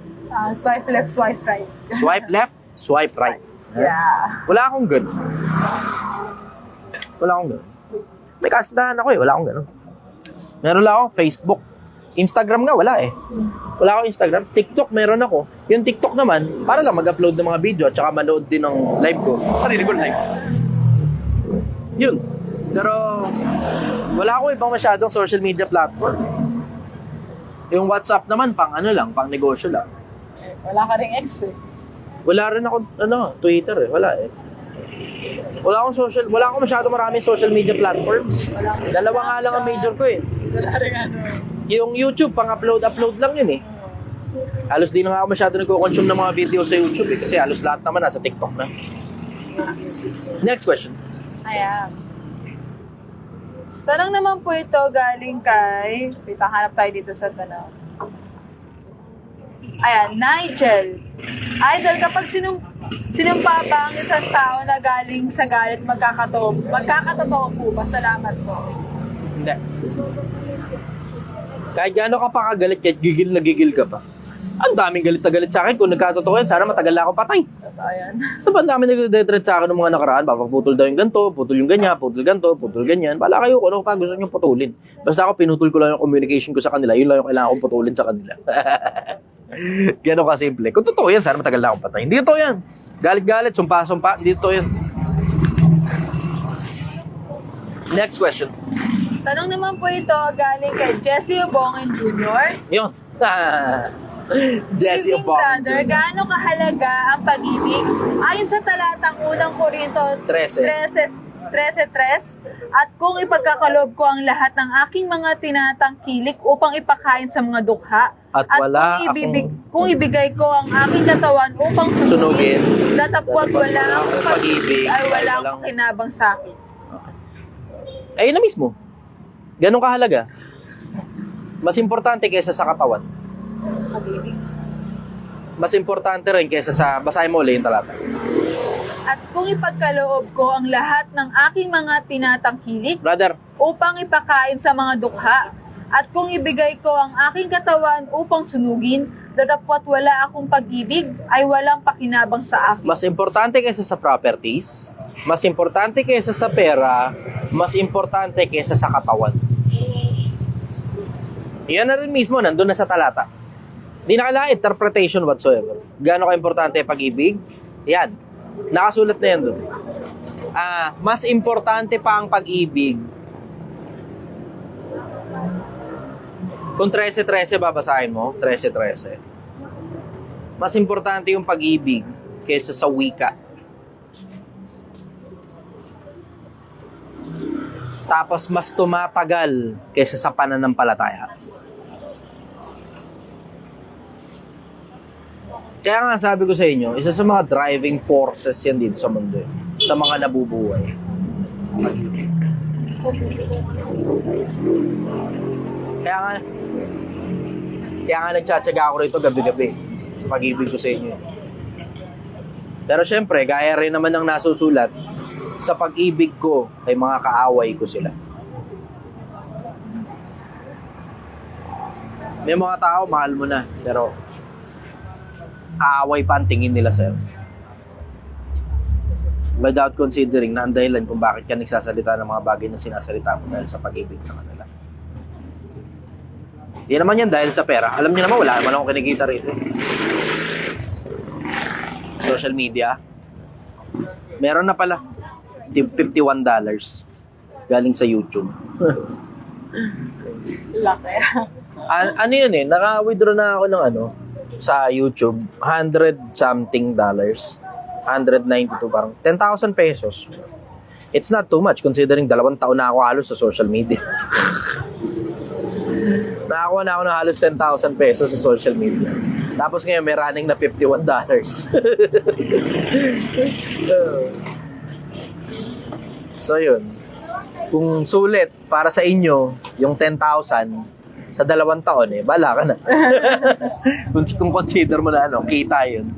Swipe left, swipe right. Swipe left, swipe right. Yeah. Wala akong ganun. Wala akong ganun. May kasintahan ako eh. Wala akong ganun. Meron lang akong Facebook. Instagram nga, wala eh. Wala akong Instagram. TikTok, meron ako. Yung TikTok naman, para lang mag-upload ng mga video at saka manood din ng live ko. Sarili ko live. Yun. Pero, wala akong ibang masyadong social media platform. Yung WhatsApp naman, pang ano lang, pang negosyo lang. Wala ka ring ex eh. Wala rin ako, Twitter eh. Wala eh. Wala akong masyadong maraming social media platforms. Dalawa nga lang ang major ko eh. Wala ring ano. Yung YouTube, pang-upload lang yun eh. Halos di na nga ako masyado nagko-consume ng mga video sa YouTube eh. Kasi halos lahat naman nasa TikTok na. Next question. Ayan. Tanong naman po ito galing kay... Wait, hanap tayo dito sa tanong. Ayan, Nigel. Idol, kapag sinumpa ba ang isang tao na galing sa galit magkakatotoo po ba? Salamat po. Hindi. Kahit gaano ka pa kagalit, kahit gigil na gigil ka pa. Ang daming galit na galit sa akin. Kung nagkatotoo yan, sana matagal na ako patay. Totoo yan. Ano ba ang daming nagdedetret sa akin ng mga nakaraan? Papaputol daw yung ganito, putol yung ganyan, putol ganito, putol ganyan. Bala kayo kung ano pa gusto nyo putulin. Basta ako pinutol ko lang yung communication ko sa kanila. Yun lang yung kailangan kong putulin sa kanila. Gano'n ka simple. Kung totoo yan, sana matagal na akong patay. Hindi totoo yan. Galit-galit, sumpa-sumpa, hindi totoo yan. Next question. Tanong naman po ito galing kay Jesse Obongen Jr. Yun. Jesse Evening, Obongen brother, Jr. gaano kahalaga ang pag-ibig? Ayon sa talatang unang Korinto 13:3, at kung ipagkakalob ko ang lahat ng aking mga tinatangkilik upang ipakain sa mga dukha, At wala kung ibigay ko ang aking katawan upang sunugin, Sunugin, datapwat wala akong pag-ibig, ay wala walang- akong kinabang sa akin. Ayun na mismo. Ganun kahalaga. Mas importante kaysa sa katawan. Pag-ibig. Mas importante rin kaysa sa, basahin mo ulit yung talata. At kung ipagkaloob ko ang lahat ng aking mga tinatangkilik Brother, upang ipakain sa mga dukha, at kung ibigay ko ang aking katawan upang sunugin, datapwat wala akong pag-ibig, ay walang pakinabang sa akin. mas importante kaysa sa properties, mas importante kaysa sa pera, mas importante kaysa sa katawan. Yan na rin mismo, nandun na sa talata. Di na kailangan interpretation whatsoever. Gaano ka-importante ang pag-ibig? Yan. Nakasulat na yan doon. Mas importante pa ang pag-ibig. Kung 13:13 babasahin mo, 13:13. Mas importante yung pag-ibig kaysa sa wika. Tapos mas tumatagal kaysa sa pananampalataya. Kaya nga sabi ko sa inyo, isa sa mga driving forces yan dito sa mundo, sa mga nabubuhay. Kaya nga nagtsatsaga ako rito gabi-gabi sa pag-ibig ko sa inyo. Pero syempre, gaya rin naman ng nasusulat, sa pag-ibig ko ay mga kaaway ko sila. May mga tao, mahal mo na, pero kaaway pa ang tingin nila sa'yo. Without considering na ang dahilan kung bakit ka nagsasalita ng mga bagay na sinasalita mo dahil sa pag-ibig sa kanila. Di naman yan dahil sa pera. Alam niyo naman, wala naman akong kinikita rito. Social media. Meron na pala. $51 galing sa YouTube. Laki. Ano yun eh, naka-withdraw na ako ng sa YouTube, $100 something. 192 parang 10,000 pesos. It's not too much considering 2 taon na ako halos sa social media. Nakakuha na ako ng halos 10,000 pesos sa social media. Tapos ngayon may running na $51. So yun. Kung sulit para sa inyo yung 10,000 Sa 2 taon eh, bala ka na. kung consider mo na kita yun.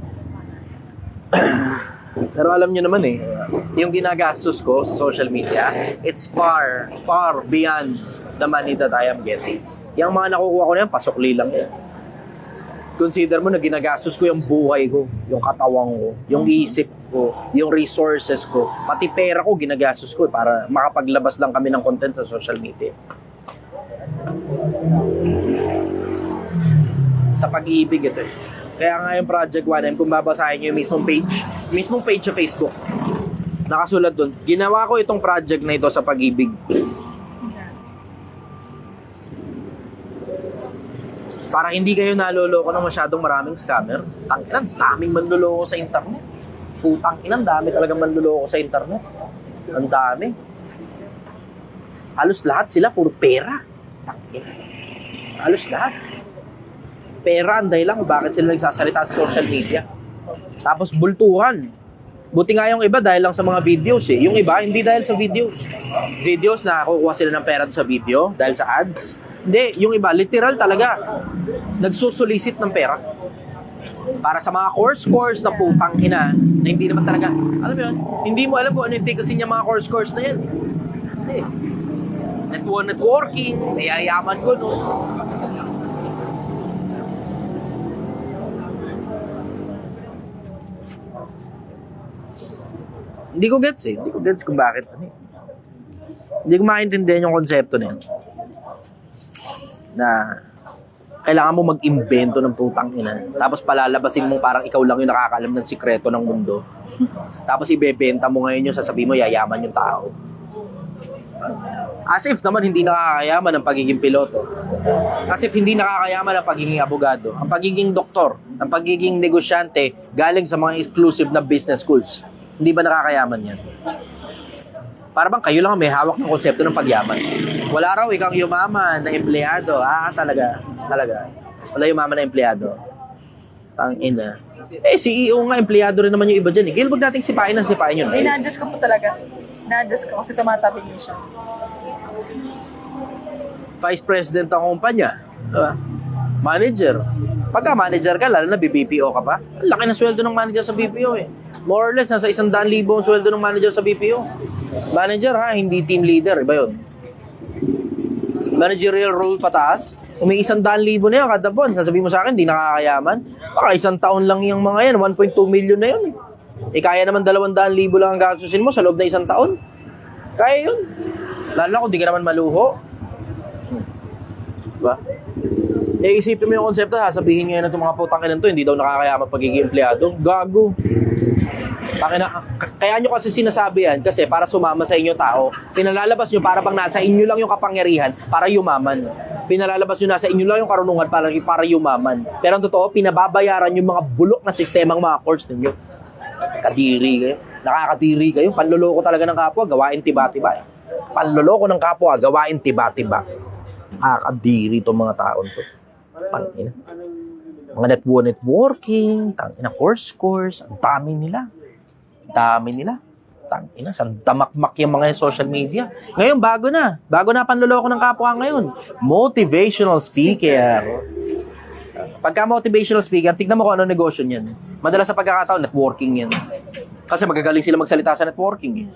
Pero alam nyo naman eh, yung ginagastos ko sa social media, it's far, far beyond the money that I am getting. Yung mga nakukuha ko na yan, pasukli lang yan. Consider mo na ginagastos ko yung buhay ko, yung katawan ko, yung isip ko, yung resources ko, pati pera ko ginagastos ko para makapaglabas lang kami ng content sa social media. Sa pag-ibig ito eh. Kaya nga yung Project 1M, kung babasahin nyo yung mismong page sa Facebook, nakasulat doon, ginawa ko itong project na ito sa pag-ibig. Para hindi kayo naloloko ng masyadong maraming scammer. Tanginan, daming manloloko sa internet. Putang ina, dami talagang manloloko sa internet. Ang dami. Halos lahat sila, puro pera. Tangina. Halos lahat. Pera ang dahilan kung bakit sila nagsasalita sa social media. Tapos bultuhan. Buti nga yung iba dahil lang sa mga videos eh. Yung iba, hindi dahil sa videos. Videos na kukuha sila ng pera sa video dahil sa ads. Hindi, yung iba, literal talaga. Nagsusulisit ng pera. Para sa mga course na putang ina, na hindi naman talaga, alam mo yun, hindi mo alam kung ano yung efficacy niya mga course na yan. Hindi. Networking, nayayaman ko no. Hindi ko gets eh. Hindi ko gets kung bakit. Hindi ko maintindihan yung konsepto na yun. Na kailangan mo mag-imbento ng putang ina. Tapos palalabasin mo parang ikaw lang yung nakakaalam ng sikreto ng mundo. Tapos ibebenta mo ngayon yung sasabihin mo yayaman yung tao. As if naman hindi nakakayaman ang pagiging piloto. As if hindi nakakayaman ang pagiging abogado. Ang pagiging doktor, ang pagiging negosyante galing sa mga exclusive na business schools. Hindi ba nakakayaman yan? Para bang kayo lang ang may hawak ng konsepto ng pagyaman. Wala raw ikang yumaman na empleyado. Talaga. Wala yumaman na empleyado. Tangina. CEO nga, empleyado rin naman yung iba dyan eh. Gilbog nating sipain yun. Ina-adjust ko po talaga. Ina-adjust ko kasi tumatabi niyo siya. Vice President ang kumpanya. Diba? Manager. Pagka manager ka, lalo na BPO ka pa, ang laki ng sweldo ng manager sa BPO eh. More or less, nasa 100,000 ang sweldo ng manager sa BPO. Manager ha, hindi team leader. Iba yun. Managerial role pataas, kung may 100,000 na yun kada buwan, sasabihin mo sa akin, hindi nakakayaman. Baka 1 taon lang yung mga yan, 1.2 million na yun eh. Kaya naman 200,000 lang ang gastusin mo sa loob na 1 taon. Kaya yun. Lalo na kung di ka naman maluho. Diba? Isipin mo yung konsepto, sabihin ngayon na itong mga putang ina to, hindi daw nakakayaman pagiging empleyado. Gago. Kaya nyo kasi sinasabi yan kasi para sumama sa inyo tao. Pinalalabas nyo para bang nasa inyo lang yung kapangyarihan para yumaman. Pinalalabas nyo nasa inyo lang yung karunungan para yumaman. Pero ang totoo, pinababayaran yung mga bulok na sistemang mga course ninyo. Kadiri kayo. Nakakadiri kayo. Panloloko talaga ng kapwa, gawain tiba-tiba. Panloloko ng kapwa, gawain tiba-tiba. Nakakadiri itong mga taon to. Tangina. Mga networking, tangina course, ang dami nila. Tangina, sandamakmak yung mga social media. Ngayon, bago na panloloko ng kapwa ngayon. Motivational speaker. Pagka motivational speaker, tignan mo kung ano negosyo niyan. Madalas sa pagkakataon, networking yan. Kasi magagaling sila magsalita sa networking eh.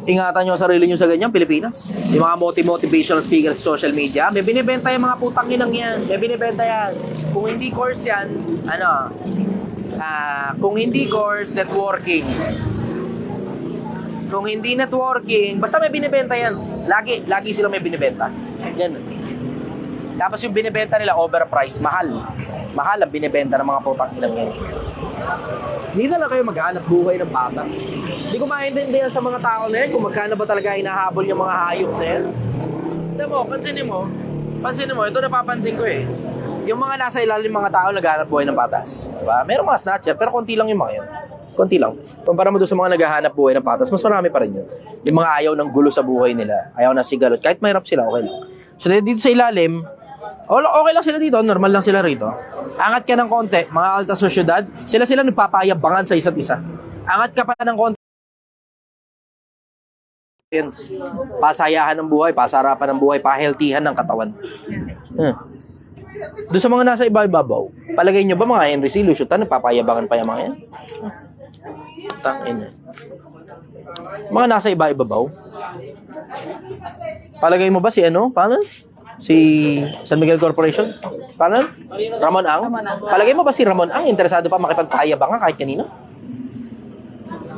Ingatan nyo ang sarili nyo sa ganyan, Pilipinas. Yung mga motivational speakers sa social media, may binibenta yung mga putang inang yan. May binibenta yan. Kung hindi course yan, kung hindi course, networking. Kung hindi networking, basta may binibenta yan. Lagi sila may binibenta. Yan. Tapos yung binibenta nila, overpriced, mahal. Mahal ang binibenta ng mga putang inang yan. Hindi na lang kayo maghanap buhay ng patas. Hindi ko maintindihan sa mga tao na yan kung magkano ba talaga hinahabol yung mga hayop na yan. Pansinin mo, ito napapansin ko eh. Yung mga nasa ilalim mga tao naghahanap buhay ng patas. Diba? Merong mga snatcher, pero konti lang yung mga yan. Konti lang. Kumpara mo doon sa mga naghahanap buhay ng patas, mas marami pa rin yun. Yung mga ayaw ng gulo sa buhay nila, ayaw na sigalot. Kahit mahirap sila, okay lang. So dito sa ilalim, okay lang sila dito, normal lang sila rito. Angat ka ng konti, mga alta sosyedad, sila nagpapayabangan sa isa't isa. Angat ka pa ng konti, Hence, pasayahan ng buhay, pasarapan ng buhay, pahealthyhan ng katawan. Doon sa mga nasa iba-ibabaw, palagay nyo ba mga Henry C. Luciutan, nagpapayabangan pa yung mga yan? Tangin. Mga nasa iba-ibabaw. Palagay mo ba si ano? Paano? Si San Miguel Corporation? Paano? Ramon Ang? Ramon Ang. Palagay mo ba si Ramon Ang interesado pa makipagpayabangan kahit kanino?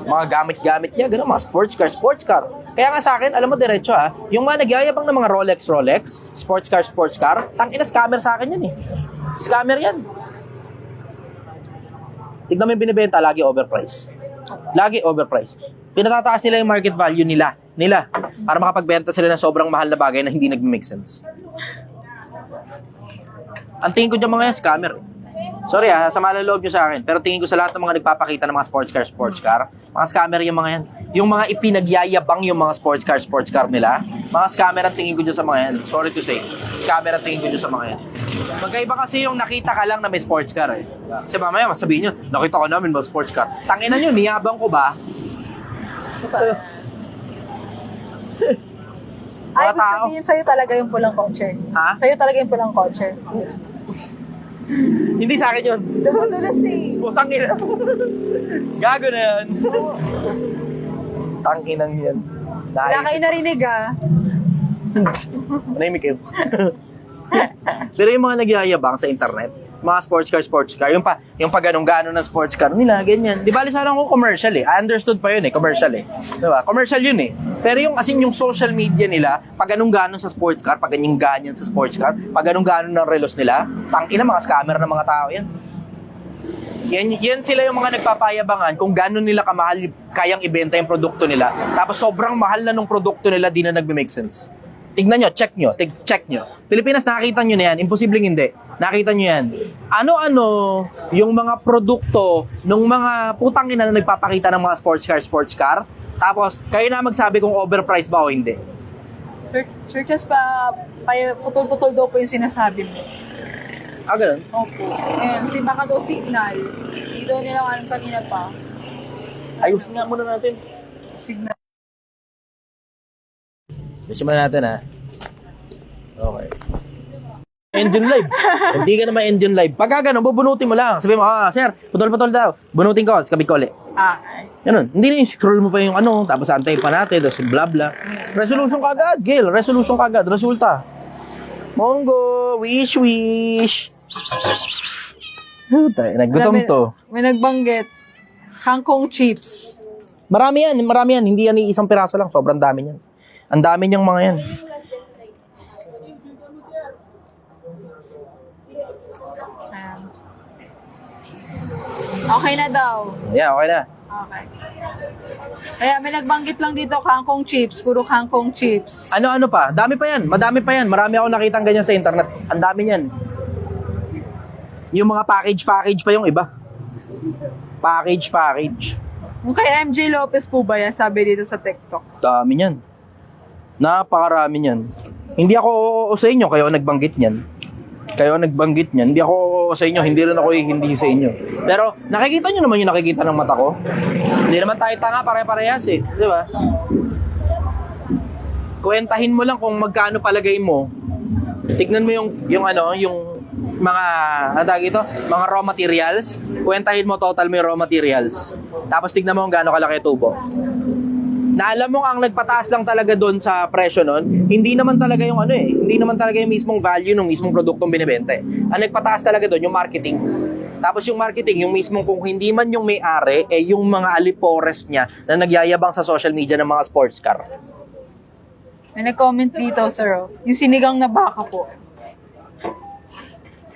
Mga gamit-gamit niya, gano'n, mga sports car. Kaya nga sa akin, alam mo diretso ha, yung mga nagyayabang ng mga Rolex, sports car, tangina scammer sa akin yan eh. Scammer yan. Tignan mo yung binibenta, lagi overprice. Lagi overprice. Pinatataas nila yung market value nila, para makapagbenta sila ng sobrang mahal na bagay na hindi nag-make sense. Ang tingin ko dyan mga yan, scammer. Sorry sama na loob nyo sa akin. Pero tingin ko sa lahat ng mga nagpapakita ng mga sports car, mga scammer yung mga yan. Yung mga ipinagyayabang yung mga sports car nila, mga scammer ang tingin ko dyan sa mga yan. Sorry to say. Scammer ang tingin ko dyan sa mga yan. Magkaiba kasi yung nakita ka lang na may sports car eh. Kasi mamaya masabihin nyo, nakita ko namin mga sports car. Tanginan nyo, niyabang ko ba? Ay, Mga ibig tao. sabihin sa'yo talaga yung pulang kotse. Ha? Sa'yo talaga yung pulang kotse. Hindi sa akin yun. Dumudulas eh. Putang ina. Gago na yan. Tanginang yan. Wala kayo narinig Manahimik kayo. Pero yung mga nagyayabang sa internet, mga sports car, yung pa ganong-ganon ng sports car nila, ganyan. Di bali sana ko commercial eh. I understood pa yun eh, commercial eh. Diba? Commercial yun eh. Pero yung asin yung social media nila, pag ganong-ganon sa sports car, pag ganyan sa sports car, pag ganong-ganon ng relos nila, tangina mga scammer ng mga tao yan. Yan sila yung mga nagpapayabangan kung gano'n nila kamahal kayang ibenta yung produkto nila. Tapos sobrang mahal na nung produkto nila, di na nagme-make sense. Tignan nyo, check nyo. Pilipinas, nakakita nyo na yan. Imposibleng hindi. Nakita nyo yan. Ano-ano yung mga produkto ng mga putang ina na nagpapakita ng mga sports car. Tapos, kayo na magsabi kung overpriced ba o hindi. Sir Chas, putol-putol daw po yung sinasabi mo. Ganun. Opo. Ayan, si baka daw signal. Hindi daw nila alam kanina pa. Ayusin nga muna natin. Signal. Ayusin muna natin ha. Okay. Engine live. Hindi ka naman engine live. Pagka ganun, bubunutin mo lang. Sabi mo, sir, putol-putol daw. Bunutin ko, kabig ko ulit. Okay. Ganun. Hindi na yung scroll mo pa yung ano, tapos antay pa natin, tapos bla bla. Resolution kagad, Gil. Resolution kagad. Resulta. Mongo, wish. Naggutom to. May nagbanggit. Kangkong chips. Marami yan. Hindi yan isang piraso lang. Sobrang dami yan. Ang dami niyang mga yan. Ayan. Okay na daw. Yeah, okay na. Okay. Kaya may nagbanggit lang dito, kangkong chips. Puro kangkong chips. Ano pa? Dami pa yan. Madami pa yan. Marami ako nakitang ganyan sa internet. Ang dami yan. Yung mga package pa yung iba. Package. Yung kay MJ Lopez po ba yan? Sabi dito sa TikTok. Dami yan. Napakarami yan. Hindi ako oo sa inyo, kayo nagbanggit niyan. Hindi ako oo sa inyo, hindi rin ako hindi sa inyo. Pero nakikita nyo naman yung nakikita ng mata ko. Hindi naman tayo tanga, pare-parehas eh. Di ba? Kwentahin mo lang kung magkano palagay mo. Tignan mo yung mga mga raw materials. Kwentahin mo total mo yung raw materials. Tapos tignan mo kung gaano kalaki tubo. Na alam mo ang nagpataas lang talaga doon sa presyo nun, hindi naman talaga yung hindi naman talaga yung mismong value ng mismong produktong binibenta eh. Ang nagpataas talaga doon yung marketing. Tapos yung marketing, yung mismong kung hindi man yung may-ari, yung mga alipores niya na nagyayabang sa social media ng mga sports car. May nag-comment dito, sir. Yung sinigang na baka po.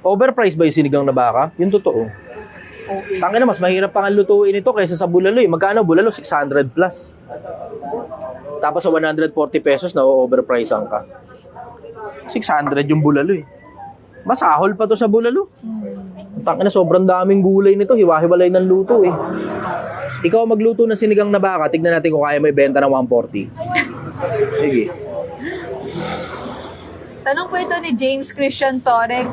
Overpriced ba yung sinigang na baka? Yung totoo. Okay. Tangina, mas mahirap pang lutuin ito kaysa sa bulalo eh. Magkano bulalo? 600 plus. Tapos sa 140 pesos na overprice ka. 600 yung bulalo eh. Masahol pa to sa bulalo. Tangina, sobrang daming gulay nito. Hiwa-hiwalay ng luto eh. Ikaw magluto ng sinigang na baka, tignan natin kung kaya mo ibenta ng 140. Sige. Tanong po ito ni James Christian Torek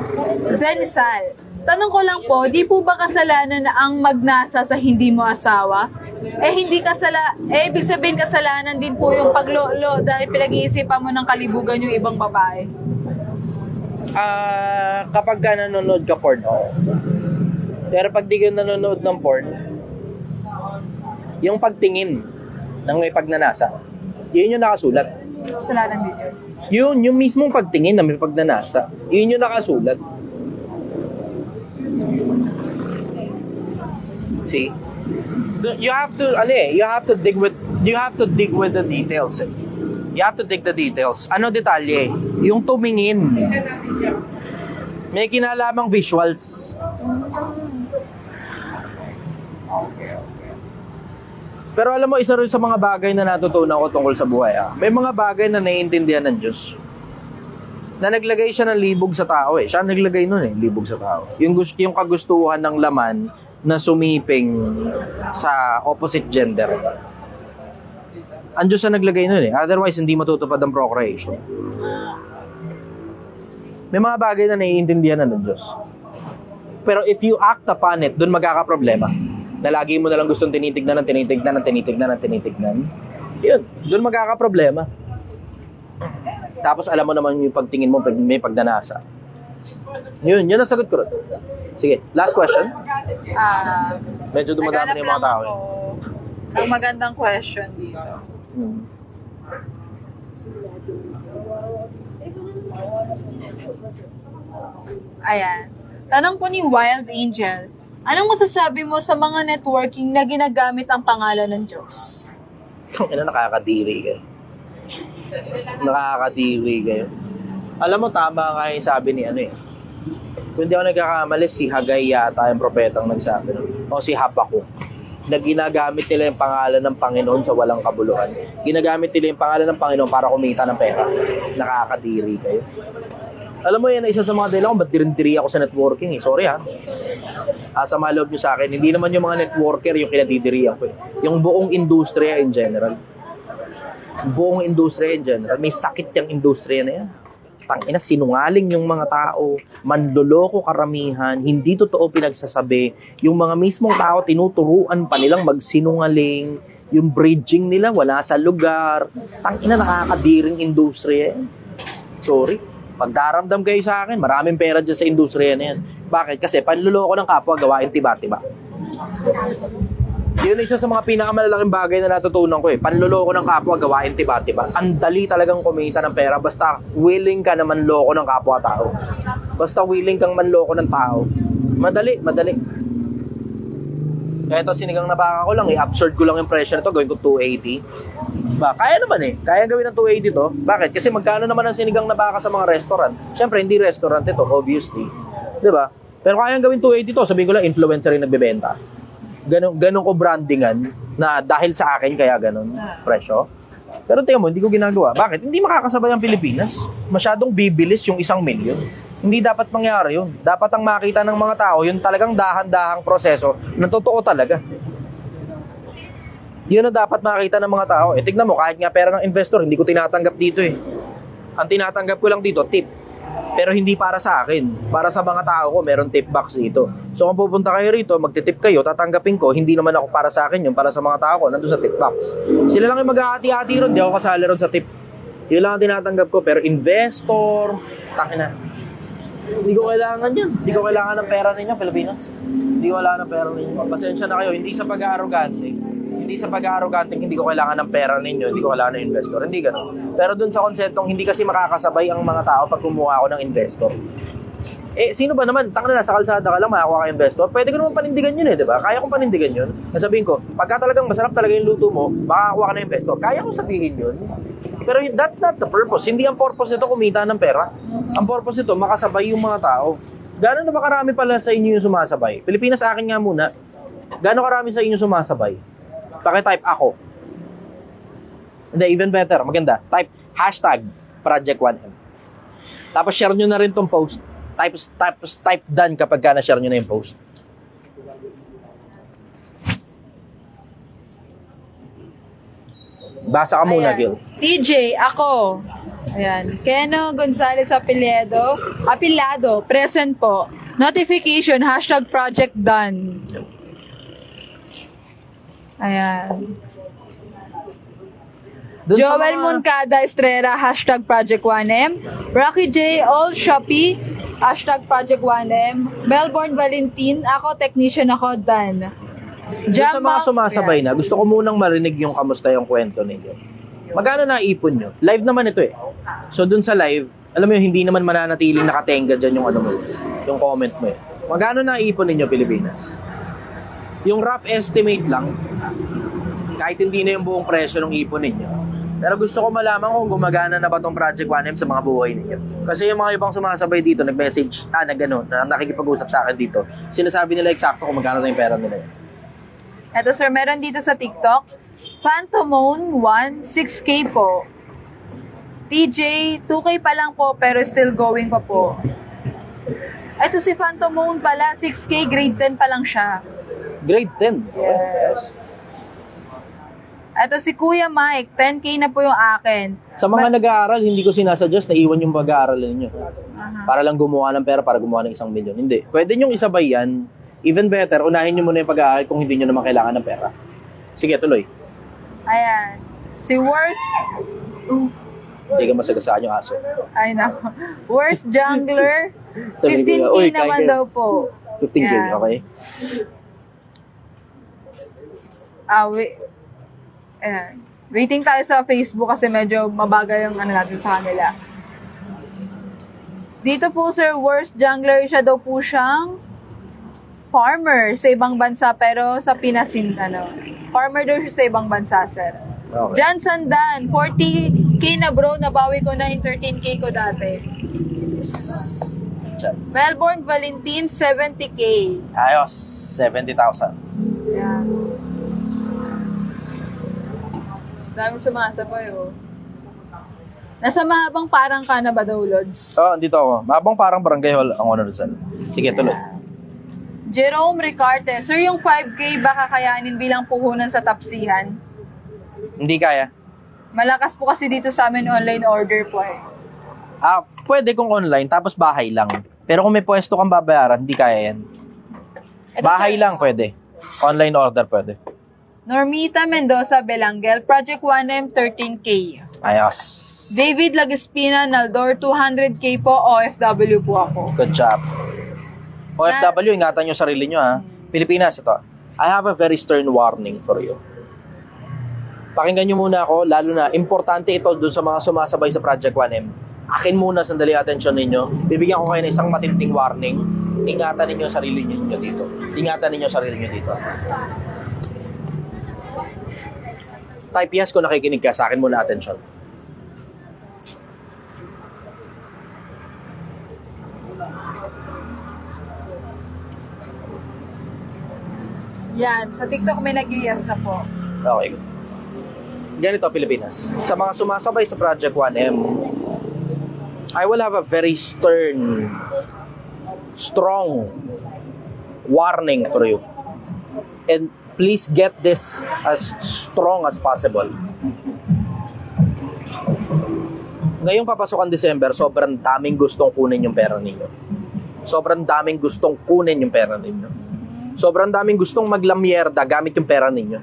Zenisal. Tanong ko lang po, di po ba kasalanan na ang magnasa sa hindi mo asawa? hindi ibig sabihin kasalanan din po yung paglolo dahil pinag-iisipan mo ng kalibugan yung ibang babae. Kapag ka nanonood ka porn, oo. Pero pag di ka nanonood ng porn, yung pagtingin ng may pagnanasa, yun yung nakasulat. Kasalanan din yun. Yung mismong pagtingin na may pagnanasa, yun yung nakasulat. See? You have to dig with the details. You have to dig the details. Ano detalye? Yung tumingin. May kinalamang visuals. Pero alam mo, isa rin sa mga bagay na natutunan ko tungkol sa buhay, may mga bagay na naiintindihan ng Diyos. Na naglagay siya ng libog sa tao Siya naglagay nun libog sa tao. Yung kagustuhan ng laman na sumiping sa opposite gender. Ang Diyos na naglagay nun Otherwise, hindi matutupad ang procreation. May mga bagay na naiintindihan ng Diyos. Pero if you act upon it, dun magkakaproblema. Na lagi mo na lang gustong tinitignan. Yun, dun magkakaproblema. Tapos alam mo naman yung pagtingin mo, may pagnanasa. Yun ang sagot ko rin. Sige, last question. Medyo dumadami na yung mga tao. Ang magandang question dito. Ayan. Tanong po ni Wild Angel, anong masasabi mo sa mga networking na ginagamit ang pangalan ng Diyos? Nakakadiri kayo. Alam mo, tama nga yung sabi ni kung di ako nagkakamali, si Hagay yata yung propetang nagsabi o si Habakuk, na ginagamit nila yung pangalan ng Panginoon sa walang kabuluhan. Ginagamit nila yung pangalan ng Panginoon para kumita ng pera. Nakakadiri kayo. Alam mo, yan isa sa mga dahilan kung ba't dirindiri ako sa networking Sorry sa mga loob nyo sa akin, hindi naman yung mga networker yung kinadidirihan ko Yung buong industriya in general. May sakit yung industriya na yan. Tangina, sinungaling yung mga tao, manloloko karamihan, hindi totoo pinagsasabi. Yung mga mismong tao, tinuturuan pa nilang magsinungaling. Yung bridging nila, wala sa lugar. Tangina, nakakadiring industriya yan. Sorry. Pagdaramdam kayo sa akin, maraming pera dyan sa industriya na yan. Bakit? Kasi panluloko ng kapwa, gawain tiba-tiba. Yun isa sa mga pinakamalalaking bagay na natutunan ko Panluloko ng kapwa, gawain tiba-tiba. Ang dali talagang kumita ng pera basta willing ka na manloko ng kapwa-tao. Basta willing kang manloko ng tao. Madali. Kaya ito, sinigang na baka ko lang absurd ko lang yung presyo nito, gawin ko 280. Kaya naman kaya gawin ng 280 to. Bakit? Kasi magkano naman ang sinigang na baka sa mga restaurant? Siyempre, hindi restaurant ito, obviously. Diba? Pero kaya gawin 280 to, sabihin ko lang, influencer yung nagbebenta. Ganun ko brandingan na dahil sa akin kaya ganun presyo. Pero tingnan mo, hindi ko ginagawa. Bakit? Hindi makakasabay ang Pilipinas. Masyadong bibilis yung 1 milyon. Hindi dapat mangyari yun. Dapat ang makita ng mga tao, yung talagang dahan-dahang proseso na totoo talaga. Yun ang dapat makita ng mga tao. Tignan mo, kahit nga pera ng investor, hindi ko tinatanggap dito Ang tinatanggap ko lang dito, tip. Pero hindi para sa akin. Para sa mga tao ko, meron tip box dito. So kung pupunta kayo rito, magtitip kayo, tatanggapin ko, hindi naman ako para sa akin yun, para sa mga tao ko, nandun sa tip box. Sila lang yung maghahati-hati ron, di ako kasali ron sa tip. Yun lang ang tinatanggap ko. Pero investor, takina. Hindi ko kailangan yan. Hindi ko kailangan ng pera ninyo, Pilipinas. Hindi ko kailangan ng pera ninyo. Pasensya na kayo, hindi sa pag-aarogante. Hindi sa pag-aarogante, hindi ko kailangan ng pera ninyo, hindi ko kailangan ng investor. Hindi ganun. Pero dun sa konseptong hindi kasi makakasabay ang mga tao pag kumuha ako ng investor. Sino ba naman? Tanga na, sa kalsada ka lang, makakuha ka investor. Pwede ko naman panindigan yun di ba? Kaya kong panindigan yun. Nasabihin ko, pagka talagang masarap talaga yung luto mo, makakuha ka ng investor. Kaya kong sabihin yun. Pero that's not the purpose. Hindi ang purpose nito kumita ng pera. Ang purpose nito, makasabay yung mga tao. Gano'n na ba karami pala sa inyo yung sumasabay? Pilipinas, akin nga muna. Gano'n karami sa inyo sumasabay? Paki-type ako. Hindi, even better, maganda. Type hashtag Project 1M. Tapos share nyo na rin tong post. Type done kapag ka na-share nyo na yung post. Basa ka muna, Gil. TJ, ako. Ayan. Keno Gonzales Apilado, present po. Notification, hashtag project done. Ayan. Dun sa Joel mga- Moncada Estrera, hashtag Project 1M. Rocky J. All Shopee, hashtag Project 1M. Melbourne Valentin, ako, technician ako, Dan. Dun sa mga Jamak- sumasabay na, gusto ko munang marinig yung kamusta yung kwento ninyo. Magkano naipon nyo? Live naman ito eh. So dun sa live, alam mo yung hindi naman mananatiling nakatenga dyan yung ano mo, yung comment mo eh. Magkano naipon ninyo Pilipinas? Yung rough estimate lang, kahit hindi na yung buong presyo ng ipon ninyo. Pero gusto ko malaman kung gumagana na ba tong Project 1M sa mga buhay ninyo. Kasi yung mga ibang sumasabay dito, nag-message, nakikipag-usap sa akin dito, sinasabi nila eksakto kung magkano na yung pera nila. Eto sir, meron dito sa TikTok. Phantomone 1, 6K po. TJ, 2K pa lang po, pero still going pa po. Eto si Phantomone pala, 6K, grade 10 pa lang siya. Grade 10. Yes. Eto si Kuya Mike, 10K na po yung akin. Sa mga nag-aaral, hindi ko sinasuggest na iwan yung pag-aaral ninyo. Para lang gumawa ng pera, para gumawa ng 1 milyon. Hindi. Pwede nyong isabay yan. Even better, unahin nyo muna yung pag-aaral kung hindi nyo naman kailangan ng pera. Sige, tuloy. Ayan. Si Worst... Hindi ka masagasaan yung aso. Ay nako. Worst Jungler, Sabi ko, 15K "Uy, naman kain kayo." daw po. 15K, Yeah. okay? Ayan. Waiting tayo sa Facebook kasi medyo mabagal yung ano natin sa kanila. Dito po sir, Worst Jungler, siya daw po siyang farmer sa ibang bansa pero sa Pinas farmer daw siya sa ibang bansa sir. Okay. Jan Sandan, 40K na bro, nabawi ko na yung 13K ko dati. Chat. Melbourne Valentin, 70K. Ayos, 70,000. Yan. Dami sumasabay, oh. Nasa mahabang parang ka na ba daw, Lods? Oo, dito ako. Mabang parang barangay hall ang Honor Rizal. Sige, tuloy. Jerome Ricarte, sir, yung 5K baka kayanin bilang puhunan sa tapsihan? Hindi kaya. Malakas po kasi dito sa amin online order po eh. Pwede kung online, tapos bahay lang. Pero kung may pwesto kang babayaran, hindi kaya yan. Ito, Bahay sir, lang pwede. Online order pwede. Normita Mendoza Belangel, Project 1M, 13K. Ayos. David Lagespina Naldor, 200K po, OFW po ako. Good job. OFW, ingatan nyo sarili nyo ha. Pilipinas, ito. I have a very stern warning for you. Pakinggan nyo muna ako, lalo na, importante ito dun sa mga sumasabay sa Project 1M. Akin muna, sandali atensyon ninyo. Bibigyan ko kayo ng isang matinding warning. Ingatan ninyo sarili nyo dito. Ingatan ninyo sarili nyo dito. Type yes kung nakikinig ka, sa akin muna atensyon. Yan, sa TikTok may nag-yes na po. Okay. Ganito, Pilipinas. Sa mga sumasabay sa Project 1M, I will have a very strong warning for you. And please get this as strong as possible. Ngayong papasok ang December, sobrang daming gustong kunin yung pera ninyo. Sobrang daming gustong kunin yung pera ninyo. Sobrang daming gustong maglamyerda gamit yung pera ninyo.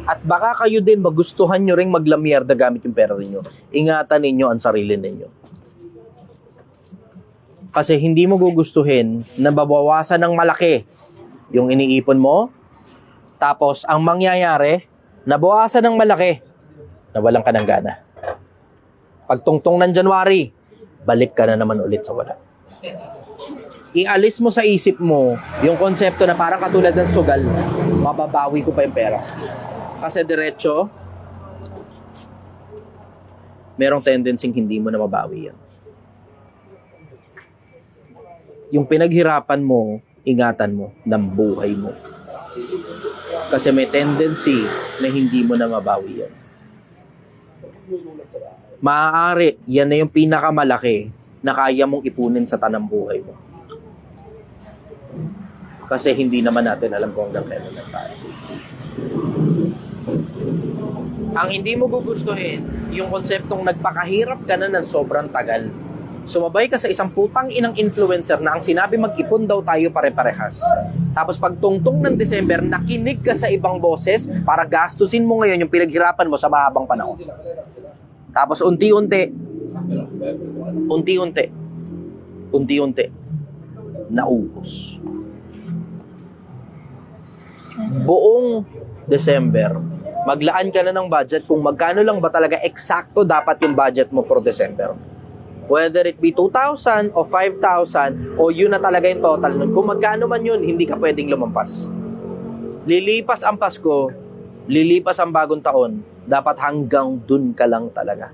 At baka kayo din magustuhan nyo ring maglamyerda gamit yung pera ninyo. Ingatan ninyo ang sarili ninyo. Kasi hindi mo gugustuhin na babawasan ng malaki yung iniipon mo. Tapos, ang mangyayari, nabawasan ng malaki, nawalan ka ng gana. Pagtungtong ng January, balik ka na naman ulit sa wala. Ialis mo sa isip mo yung konsepto na parang katulad ng sugal, mababawi ko pa yung pera. Kasi diretso, merong tendency hindi mo na mabawi yan. Yung pinaghirapan mo, ingatan mo ng buhay mo. Kasi may tendency na hindi mo na mabawi yan. Maaari, yan na yung pinakamalaki na kaya mong ipunin sa tanang buhay mo. Kasi hindi naman natin alam kung hanggang kailan na tayo. Ang hindi mo gugustuhin, yung konseptong nagpakahirap ka na ng sobrang tagal Sumabay ka sa isang putang inang influencer na ang sinabi mag-ipon daw tayo pare-parehas. Tapos pag tungtong ng December, nakinig ka sa ibang boses para gastusin mo ngayon yung pinaghirapan mo sa mahabang panahon. Tapos unti-unti, naubos. Buong December, maglaan ka na ng budget kung magkano lang ba talaga eksakto dapat yung budget mo for December. Whether it be 2,000 o 5,000 o yun na talaga yung total nun. Kung magkano man yun, hindi ka pwedeng lumampas. Lilipas ang Pasko, lilipas ang bagong taon, dapat hanggang dun ka lang talaga.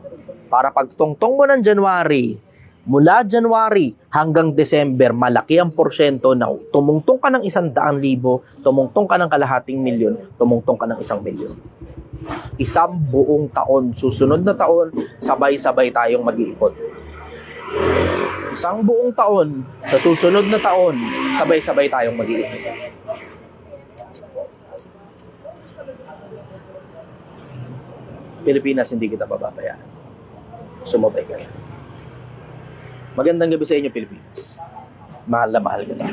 Para pagtungtong mo ng January, mula January hanggang December, malaki ang porsyento na tumungtong ka ng 100,000, tumungtong ka ng 250,000, tumungtong ka ng 1,000,000. Isang buong taon, susunod na taon, sabay-sabay tayong mag-iipon. Isang buong taon, sa susunod na taon, sabay-sabay tayong mag-iipon. Pilipinas, hindi kita bababayaan. Sumabay ka na. Magandang gabi sa inyo, Pilipinas. Mahal na mahal kita.